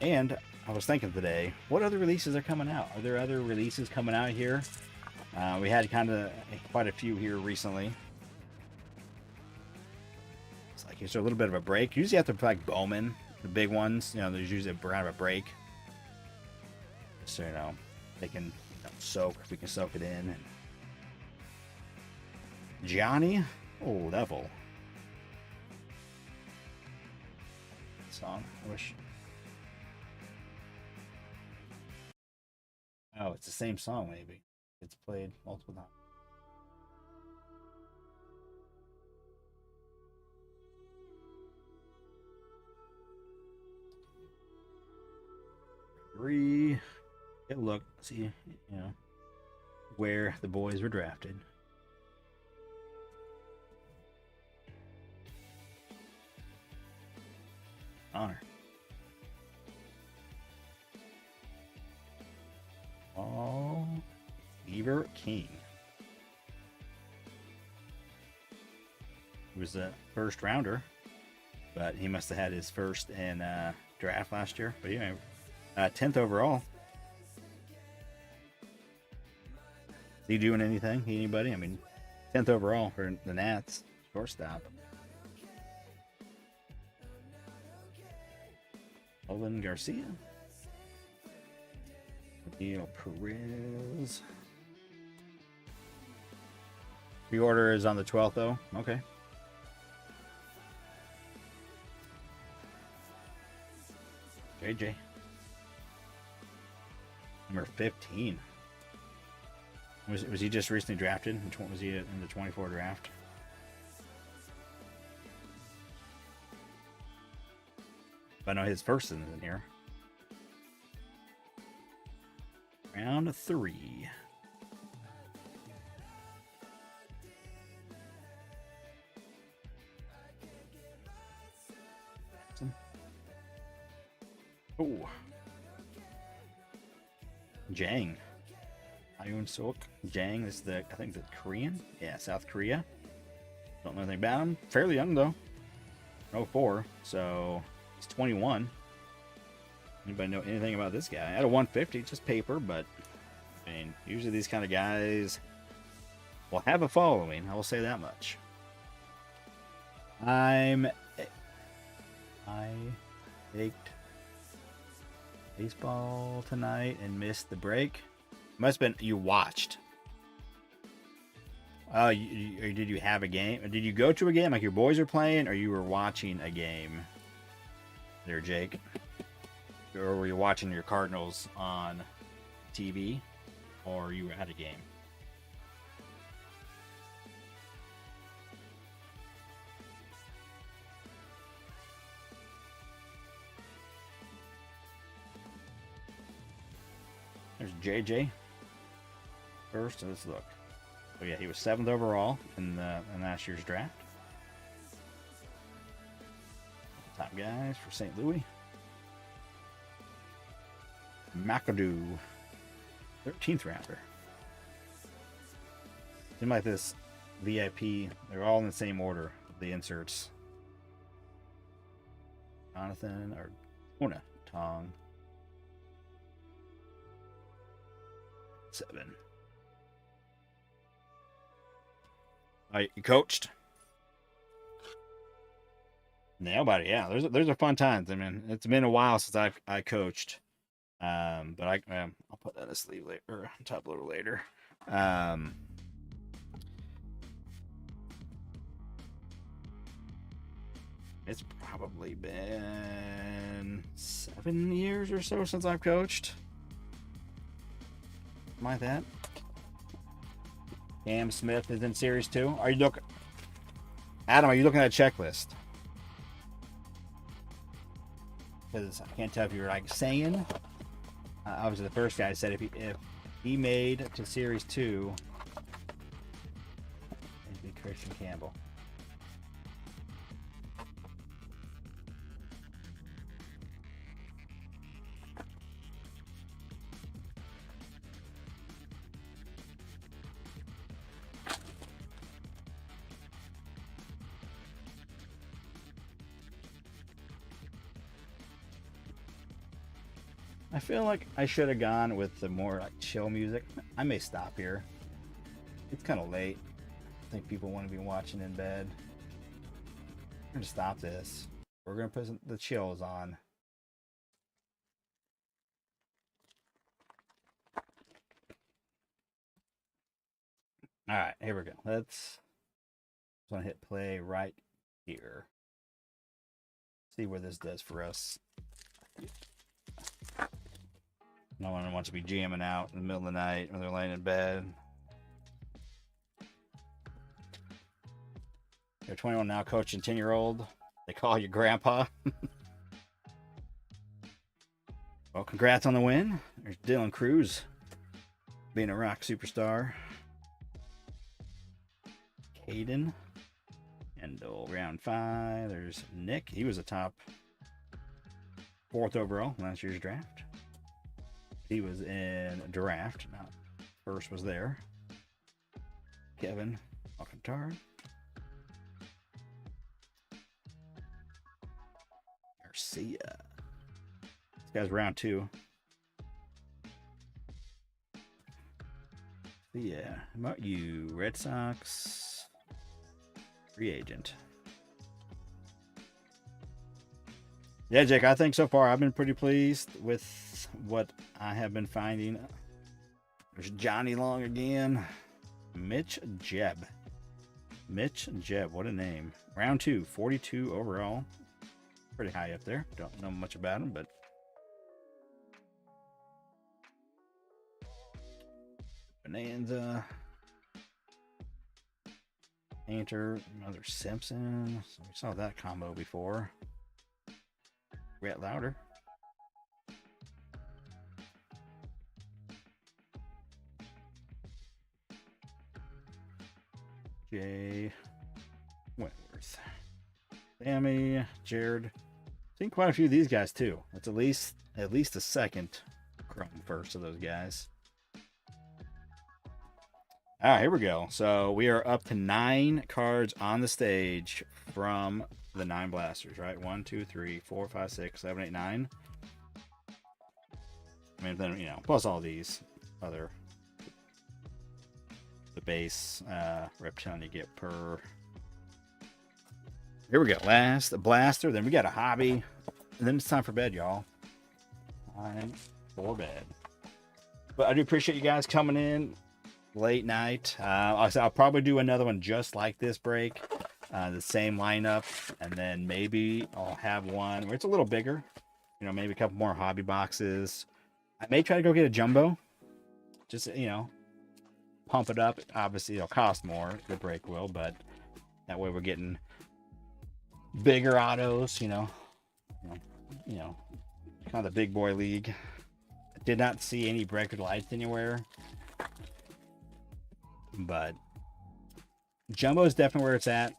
And I was thinking today, what other releases are coming out? Are there other releases coming out here? We had quite a few here recently. It's like it's a little bit of a break. Usually after like Bowman, the big ones, you know, there's usually kind of a break. So, you know, they can soak, we can soak it in. And Johnny, oh devil. Song, I wish. Oh, it's the same song, maybe. It's played multiple times. Look, see, you know, where the boys were drafted. Honor. Oh, Beaver King. He was a first rounder, but he must have had his first in draft last year. But yeah, 10th overall. Is he doing anything? Anybody? I mean, 10th overall for the Nats, shortstop. Olin Garcia. Neil Perez. Pre-order is on the 12th, though. Okay. JJ. Number 15. Was he just recently drafted? Was he in the 24 draft? But I know his first is in here. Round 3. Oh. Jang. Hyun Sok. Jang is I think the Korean. Yeah, South Korea. Don't know anything about him. Fairly young though. 04. So he's 21. Anybody know anything about this guy? At a 150, just paper, but I mean, usually these kind of guys will have a following. I will say that much. I baked baseball tonight and missed the break. Must have been you watched. Or did you have a game? Or did you go to a game like your boys are playing, or you were watching a game? There, Jake. Or were you watching your Cardinals on TV, or you were at a game? There's JJ. First, let's look. Oh yeah, he was 7th overall in last year's draft. Top guys for St. Louis. McAdoo, 13th rounder. Seems like this VIP, they're all in the same order, the inserts. Jonathan or Una Tong. 7. All right, you coached? Nail biter, yeah. There's a fun times. I mean, it's been a while since I coached. But I'll put that in a sleeve later or top loader later. It's probably been 7 years or so since I've coached. Am I that? Cam Smith is in Series 2. Are you looking, Adam? Are you looking at a checklist? Because I can't tell if you're like saying. Obviously, the first guy said if he made it to Series 2, it'd be Christian Campbell. I feel like I should have gone with the more like chill music. I may stop here. It's kind of late. I think people want to be watching in bed. We're going to stop this. We're going to put the chills on. All right, here we go. Let's hit play right here. See where this does for us. No one wants to be jamming out in the middle of the night when they're laying in bed. You're 21 now, coaching 10-year-old. They call you grandpa. Well, congrats on the win. There's Dylan Cruz being a rock superstar. Caden. And round 5. There's Nick. He was a top 4th overall last year's draft. He was in draft. Now, first was there. Kevin Alcantara. Garcia. This guy's round 2. Yeah. How about you? Red Sox. Free agent. Yeah, Jake, I think so far I've been pretty pleased with what I have been finding. There's Johnny Long again. Mitch Jeb. What a name. Round 2, 42 overall. Pretty high up there. Don't know much about him, but Bonanza. Painter, another Simpson. So we saw that combo before. Get louder. Jay Wentworth. Sammy, Jared. Seen quite a few of these guys too. That's at least the second Chrome first of those guys. All right, here we go. So we are up to 9 cards on the stage from the 9 blasters, right? 1, 2, 3, 4, 5, 6, 7, 8, 9. I mean, then, you know, plus all these other, the base reptilian you get per. Here we go. Last blaster. Then we got a hobby. And then it's time for bed, y'all. Time for bed. But I do appreciate you guys coming in late night. I'll probably do another one just like this break. The same lineup. And then maybe I'll have one where it's a little bigger. You know, maybe a couple more hobby boxes. I may try to go get a jumbo. Just, you know, pump it up. Obviously, it'll cost more. The break will. But that way we're getting bigger autos, you know, kind of the big boy league. I did not see any breaker lights anywhere, but jumbo is definitely where it's at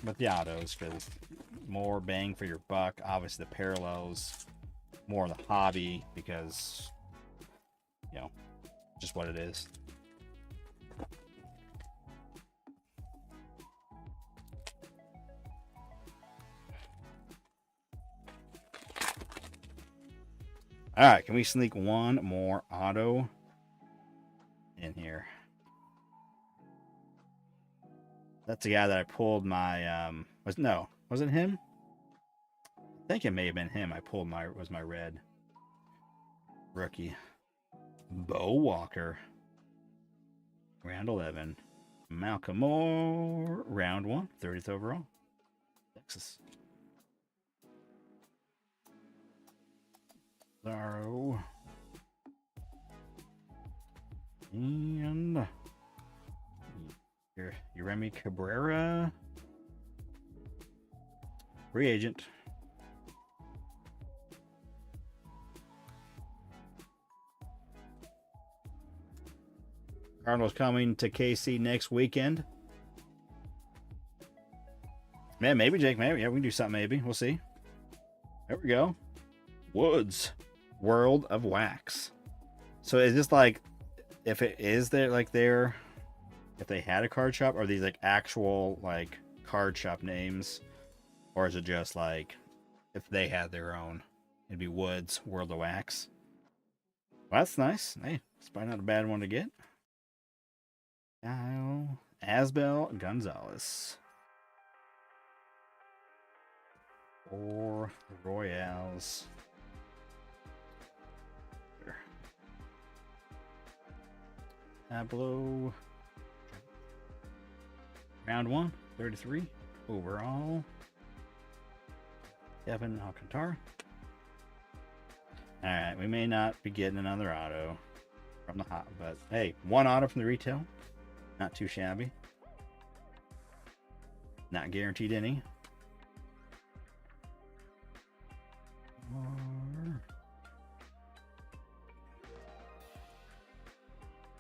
with the autos, because more bang for your buck. Obviously the parallels, more of the hobby, because, you know, just what it is. All right, can we sneak one more auto in here? That's the guy that I pulled my wasn't him? I think it may have been him. I pulled my red rookie. Bo Walker. Round 11. Malcolm Moore, round 1, 30th overall. Texas. Zorro. And Yeremy Cabrera. Free agent. Cardinals coming to KC next weekend. Man, maybe, Jake. Maybe. Yeah, we can do something maybe. We'll see. There we go. Woods. World of Wax. So is this like, if it is there, like there, if they had a card shop, are these like actual like card shop names, or is it just like if they had their own? It'd be Woods World of Wax. Well, that's nice. Hey, it's probably not a bad one to get. Kyle Asbel Gonzalez for the Royals. Pablo. Round 1, 33 overall. Kevin Alcantara. Alright, we may not be getting another auto from the hot, but hey, one auto from the retail. Not too shabby. Not guaranteed any.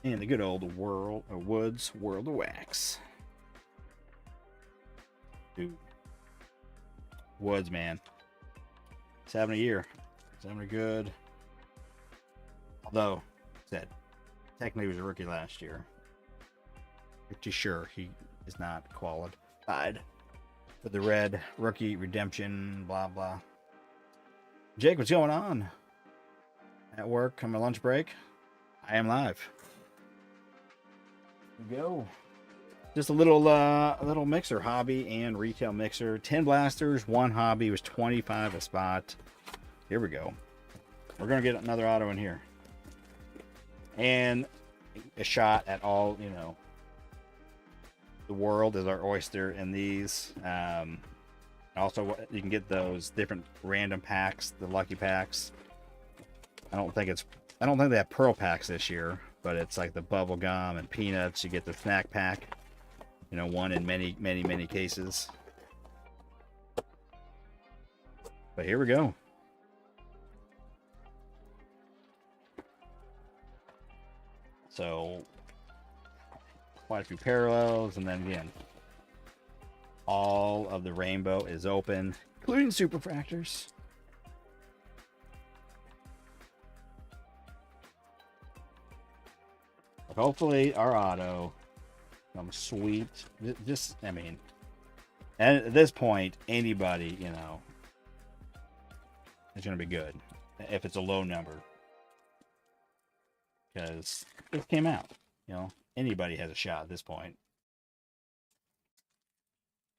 And the good old Woods World of Wax. Dude. Woods, man. He's having a year. He's having a good. Although, said, technically he was a rookie last year. Pretty sure he is not qualified for the red rookie redemption, blah, blah. Jake, what's going on? At work, on my lunch break. I am live. Here we go. Just a little mixer, hobby and retail mixer. 10 blasters, 1 hobby, was 25 a spot. Here we go. We're gonna get another auto in here, and a shot at all. You know, the world is our oyster in these. Also, you can get those different random packs, the lucky packs. I don't think they have pearl packs this year, but it's like the bubble gum and peanuts. You get the snack pack. You know, one in many cases. But here we go. So quite a few parallels, and then again, all of the rainbow is open, including superfractors. But hopefully our auto comes sweet. Just, I mean, and at this point, anybody, you know, is going to be good if it's a low number. Because it came out, you know, anybody has a shot at this point.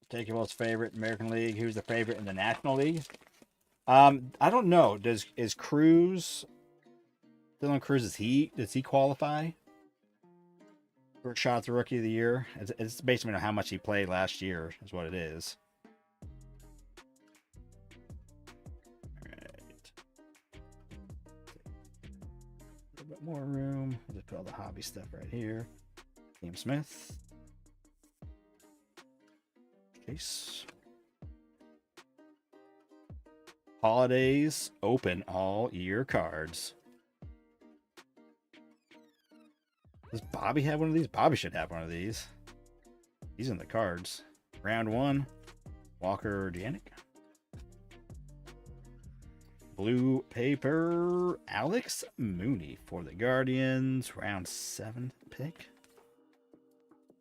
Take your most favorite American League. Who's the favorite in the National League? I don't know. Is Cruz, Dylan Cruz, does he qualify for a shot at the Rookie of the Year? It's basically on how much he played last year is what it is. All right. A little bit more room. Just put all the hobby stuff right here. Team Smith. Case. Holidays open all year cards. Does Bobby have one of these? Bobby should have one of these. He's in the cards. Round 1, Walker Janik. Blue paper, Alex Mooney for the Guardians. Round 7 pick.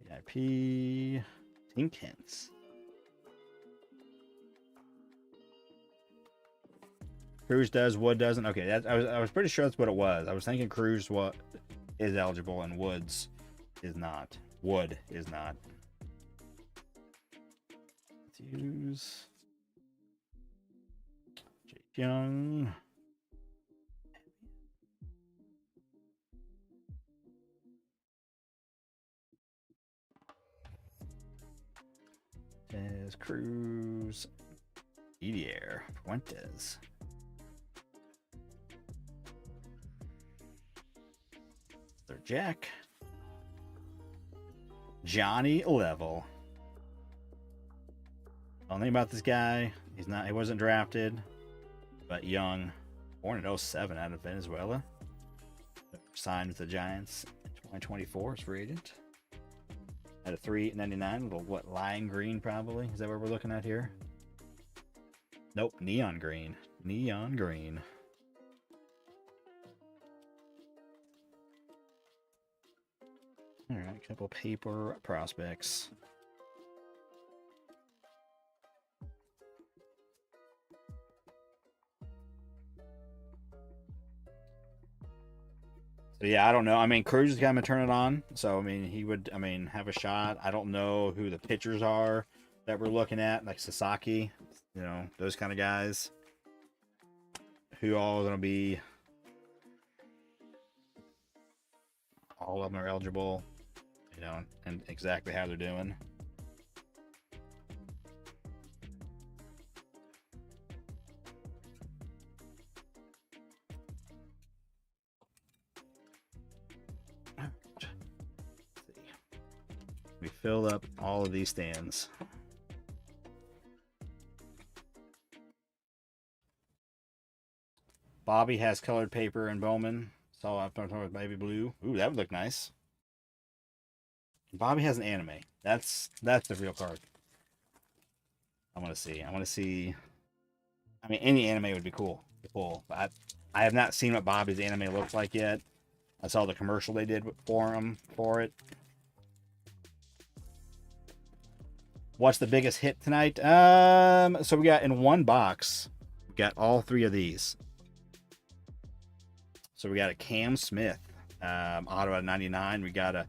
VIP, Tinkins. Cruz does, Wood doesn't. Okay, I was pretty sure that's what it was. I was thinking Cruz is eligible and Woods is not. Wood is not. Let's use Jake Young. There's Cruz. Edier Fuentes. They're Jack. Johnny Level. Don't think about this guy. He wasn't drafted, but young. Born in 07 out of Venezuela. Signed with the Giants in 2024 as free agent. At a $3.99, little what, lime green probably? Is that what we're looking at here? Nope, neon green. Neon green. All right, a couple paper prospects. So yeah, I don't know. I mean, Cruz is going to turn it on. So, I mean, he would, have a shot. I don't know who the pitchers are that we're looking at, like Sasaki, you know, those kind of guys. Who all are going to be, all of them are eligible, you know, and exactly how they're doing. We filled up all of these stands. Bobby has colored paper and Bowman. So I'm talking with baby blue. Ooh, that would look nice. Bobby has an anime. That's the real card. I want to see. I mean, any anime would be cool. But I have not seen what Bobby's anime looks like yet. I saw the commercial they did for it. What's the biggest hit tonight? So we got in one box, we got all 3 of these. So we got a Cam Smith, auto at 99. We got a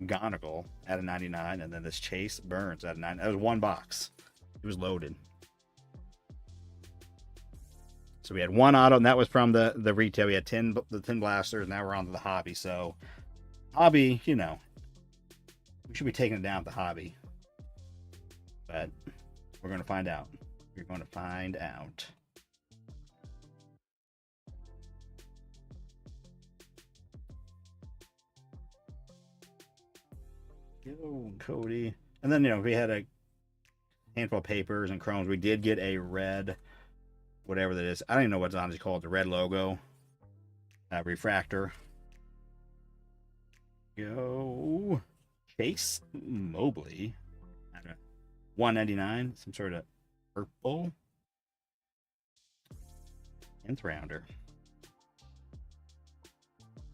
McGonigal at a 99, and then this Chase Burns at a 9. That was one box. It was loaded. So we had one auto, and that was from the retail. We had 10 blasters. Now we're on to the hobby. So hobby, you know, we should be taking it down with the hobby, but we're going to find out. We're going to find out. Go, Cody. And then, you know, we had a handful of papers and chromes. We did get a red, whatever that is. I don't even know what's on it called, the red logo. refractor. Go Chase Mobley. I don't know, 199. Some sort of purple. 10th rounder.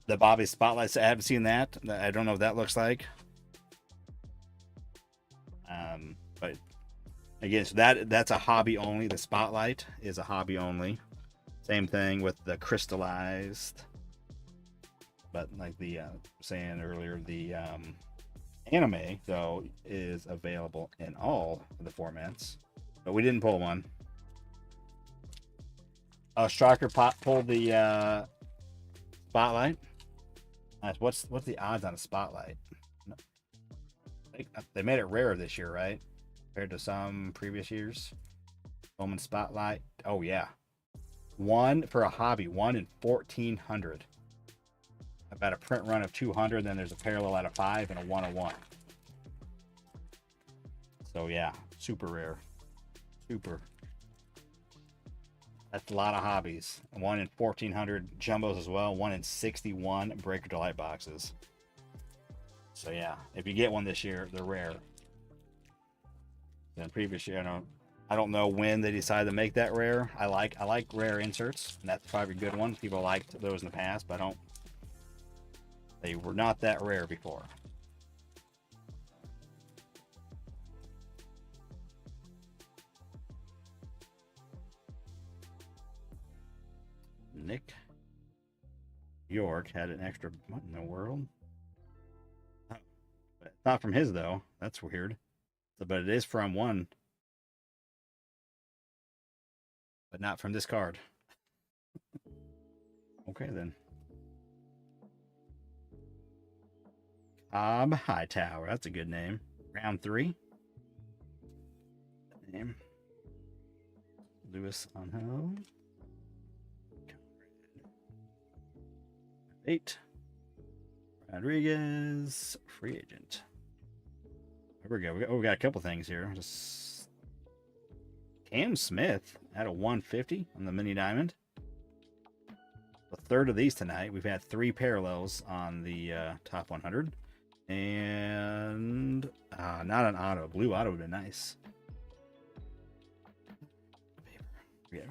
The Bobby Spotlights. I haven't seen that. I don't know what that looks like. But again, so that's a hobby only. The Spotlight is a hobby only. Same thing with the crystallized. But like the saying earlier, the anime though is available in all of the formats. But we didn't pull one. Striker pulled the Spotlight. Nice. What's the odds on a Spotlight? They made it rare this year, right? Compared to some previous years. Bowman Spotlight. Oh yeah. 1 for a hobby. 1 in 1,400. About a print run of 200. Then there's a parallel out of 5 and a 101. So yeah, super rare. Super. That's a lot of hobbies. 1 in 1,400 jumbos as well. 1 in 61 Breaker Delight boxes. So yeah, if you get one this year, they're rare. Then previous year, I don't know when they decided to make that rare. I like rare inserts, and that's probably a good one. People liked those in the past, but they were not that rare before. Nick York had an extra. What in the world? Oh, but it's not from his though. That's weird. But it is from one. But not from this card. Okay then. Cobb Hightower. That's a good name. Round 3. Name. Lewis Anho. 8. Rodriguez. Free agent. Here we go. We got a couple things here. Just Cam Smith at a 150 on the mini diamond. A third of these tonight. We've had 3 parallels on the top 100. And not an auto. Blue auto would be nice.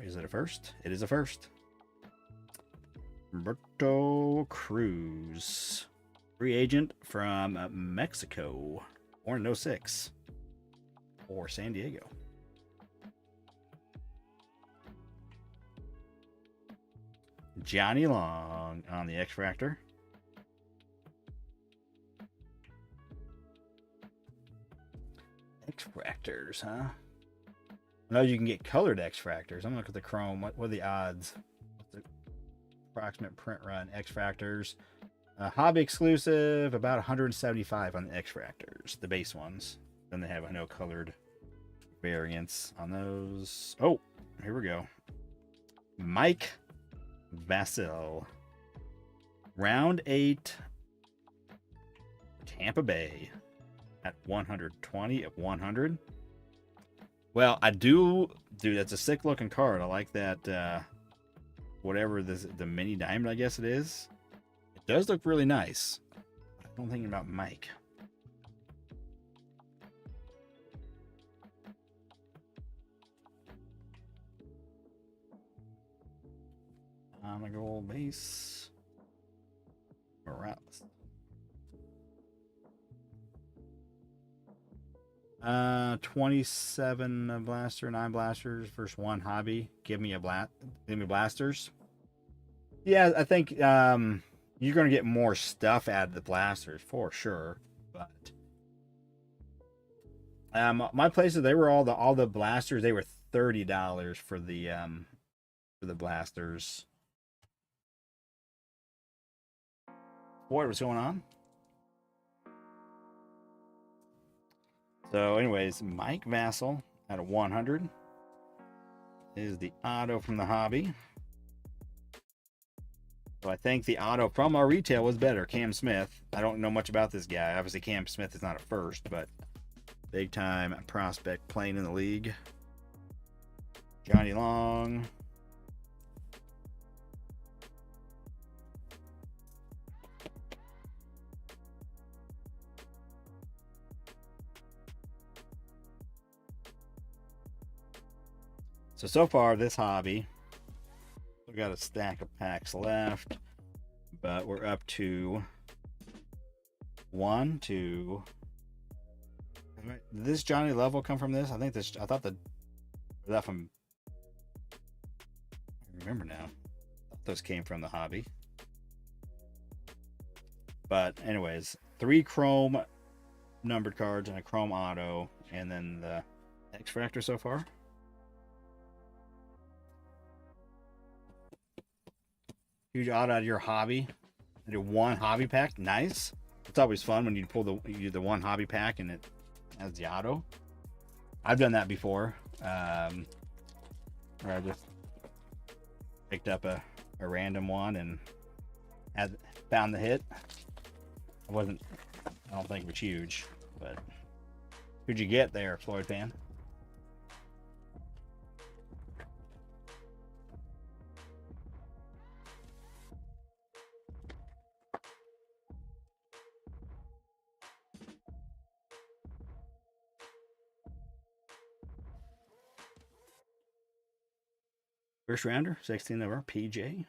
Is it a first? It is a first. Roberto Cruz. Free agent from Mexico. Born in 06. Or San Diego. Johnny Long on the X-Fractor. X-Fractors, huh? I know you can get colored X-Fractors. I'm gonna look at the chrome. What are the odds? What's the approximate print run? X-Fractors. Hobby exclusive, about 175 on the X-Fractors, the base ones. Then they have no colored variants on those. Oh, here we go. Mike Vasil. Round 8. Tampa Bay at 120 of 100. Well, I do, dude, that's a sick looking card. I like that, whatever the mini diamond, I guess it is. It does look really nice. I'm thinking about Mike. On the gold base. Morales. 27 blaster, 9 blasters versus 1 hobby. Give me blasters. Yeah, I think you're gonna get more stuff out of the blasters for sure. But my places, they were all the blasters. They were $30 for the blasters. What's going on? So, anyways, Mike Vasil at a 100 is the auto from the hobby. So I think the auto from our retail was better. Cam Smith. I don't know much about this guy. Obviously, Cam Smith is not a first, but big time prospect playing in the league. Johnny Long. So far, this hobby, we got a stack of packs left, but we're up to 1, 2. Did this Johnny level come from this? I think this. I thought that from. I remember now. I thought those came from the hobby. But anyways, 3 chrome numbered cards and a chrome auto, and then the X Fractor so far. Huge auto out of your hobby. I did 1 hobby pack. Nice. It's always fun when you do the 1 hobby pack and it has the auto. I've done that before. Where I just picked up a random one and found the hit. I don't think it was huge, but who'd you get there, Floyd fan? First rounder, 16 over PJ.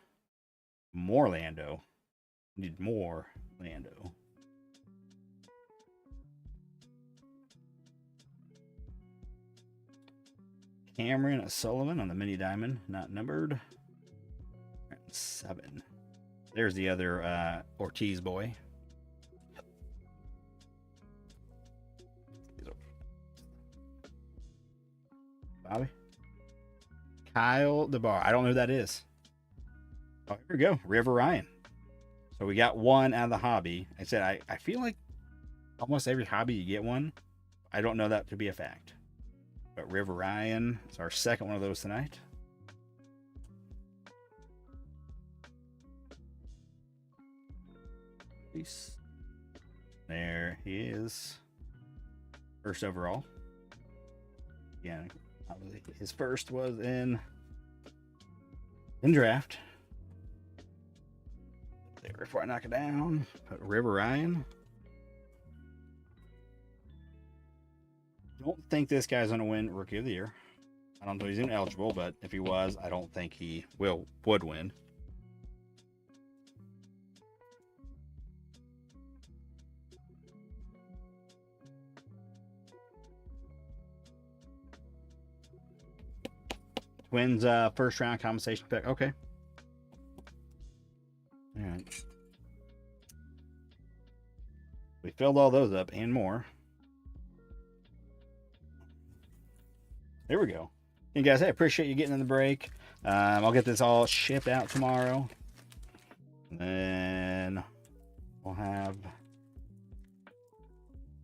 More Lando. Need more Lando. Cameron Sullivan on the mini diamond, not numbered. 7. There's the other Ortiz boy. Bobby. Kyle DeBar. I don't know who that is. Oh, here we go. River Ryan. So we got 1 out of the hobby. I said I feel like almost every hobby you get 1. I don't know that to be a fact. But River Ryan is our second one of those tonight. Peace. There he is. First overall. Yeah, his first was in draft. There before I knock it down. Put River Ryan. Don't think this guy's gonna win Rookie of the Year. I don't know if he's ineligible, but if he was, I don't think he would win. Twins first round compensation pick. Okay. All right. We filled all those up and more. There we go. Hey guys, I appreciate you getting in the break. I'll get this all shipped out tomorrow. And then we'll have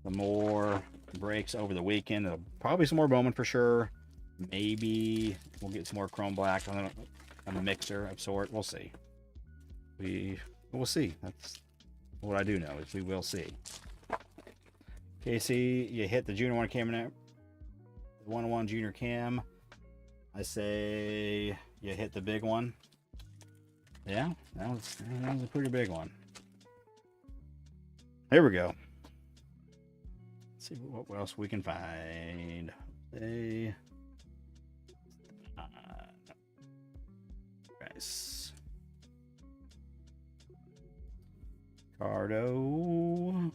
some more breaks over the weekend. Probably some more Bowman for sure. Maybe we'll get some more Chrome Black on a mixer of sort. We'll see. We'll see. That's what I do know is we will see. Casey, you hit the Junior 1 cam in 101 Junior Cam. I say you hit the big one. Yeah, that was a pretty big one. There we go. Let's see what else we can find. Nice. Cardo.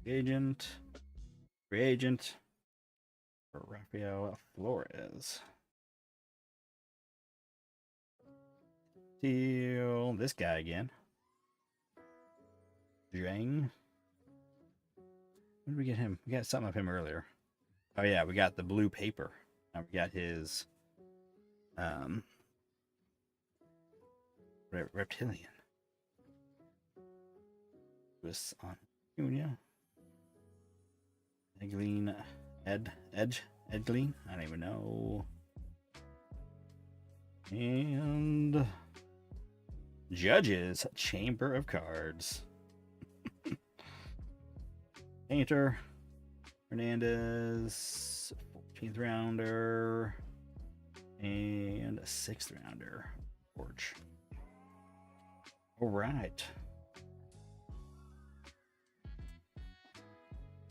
Agent. Free agent. For Rafael Flores. Deal. This guy again. Jang. When did we get him? We got something of him earlier. Oh yeah, we got the blue paper. Now we got his reptilian. This on Junior. Edgleen. Edgleen? I don't even know. And Judges Chamber of Cards. Painter. Hernandez. 14th rounder. And a 6th rounder. Forge. All right.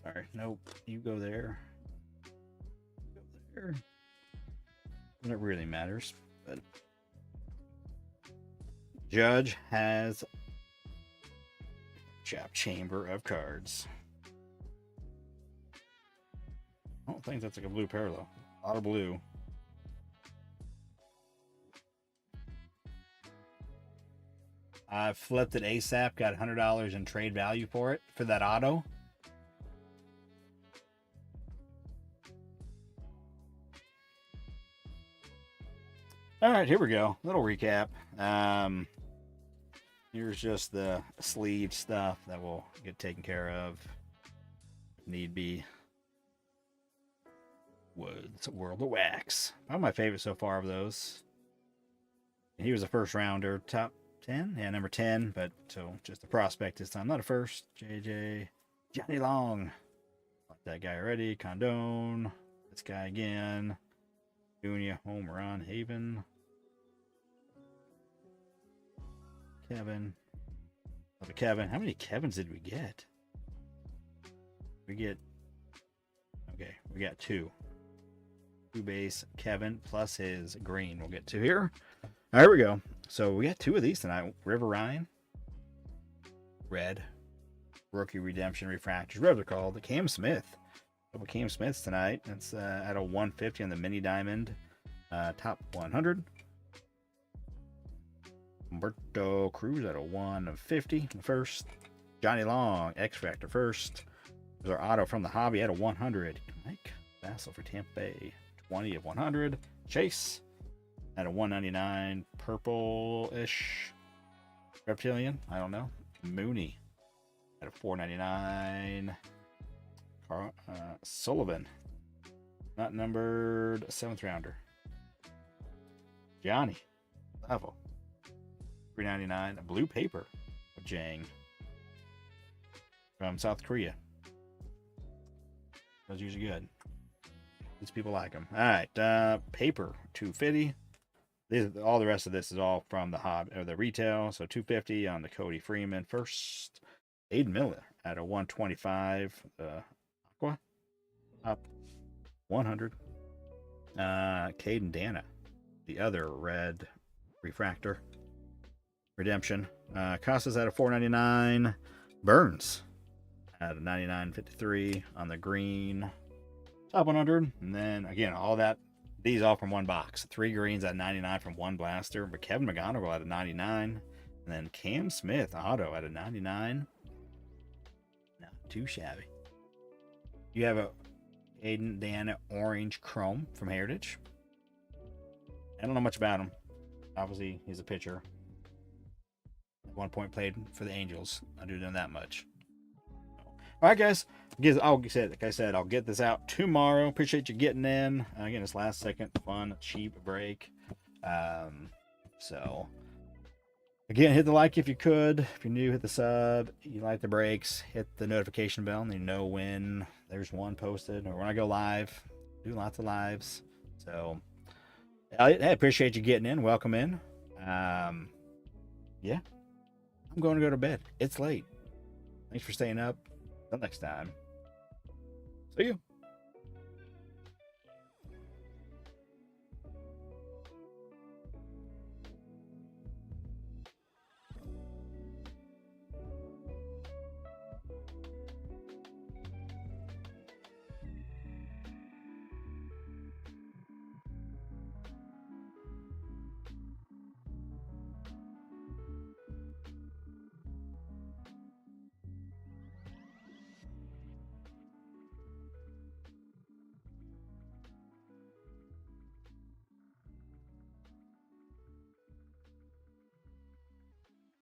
Sorry, nope. You go there. Go there. When it really matters. But Judge has Chamber of Cards. I don't think that's like a blue parallel. A lot of blue. I flipped it ASAP, got $100 in trade value for it, for that auto. All right, here we go. Little recap. Here's just the sleeve stuff that will get taken care of if need be. Woods World of Wax. Probably my favorite so far of those. He was a first rounder, top 10, yeah, number 10, but so just the prospect this time, not a first. JJ, Johnny Long, like that guy already. Condone, this guy again. Junior, home run, Haven. Kevin, another Kevin. How many Kevins did we get? Okay, we got two base Kevin plus his green. We'll get two here. All right, here we go. So we got two of these tonight. River Ryan, red, rookie redemption refractors. What are called? Cam Smith. Couple Cam Smiths tonight. That's at a 150 on the mini diamond, top 100. Humberto Cruz at a 150 first. Johnny Long, X Factor first. There's our auto from the hobby at a 100. Mike Vassell for Tampa Bay, 20 of 100. Chase at a 199, purple-ish reptilian. I don't know. Mooney at a 499. Sullivan, not numbered, 7th rounder. Johnny level 399. A blue paper of Jang from South Korea. Those are usually good. These people like them. All right, paper 250. All the rest of this is all from the hobby or the retail. So 250 on the Cody Freeman first. Aiden Miller at a 125. Aqua up 100. Caden Dana, the other red refractor redemption. Costas at a 499. Burns at a 99.53 on the green top 100. And then again, all that. These all from one box. 3 greens at 99 from one blaster. But Kevin McGonigal at a 99. And then Cam Smith auto at a 99. Not too shabby. You have a Aiden Dana orange chrome from Heritage. I don't know much about him. Obviously, he's a pitcher. At one point played for the Angels. I do know that much. All right, guys. Like I said, I'll get this out tomorrow. Appreciate you getting in. Again, it's last second, fun, cheap break. So, again, hit the like if you could. If you're new, hit the sub. You like the breaks, hit the notification bell, and you know when there's one posted or when I go live. Do lots of lives. So, I appreciate you getting in. Welcome in. Yeah, I'm going to go to bed. It's late. Thanks for staying up. Until next time. See you.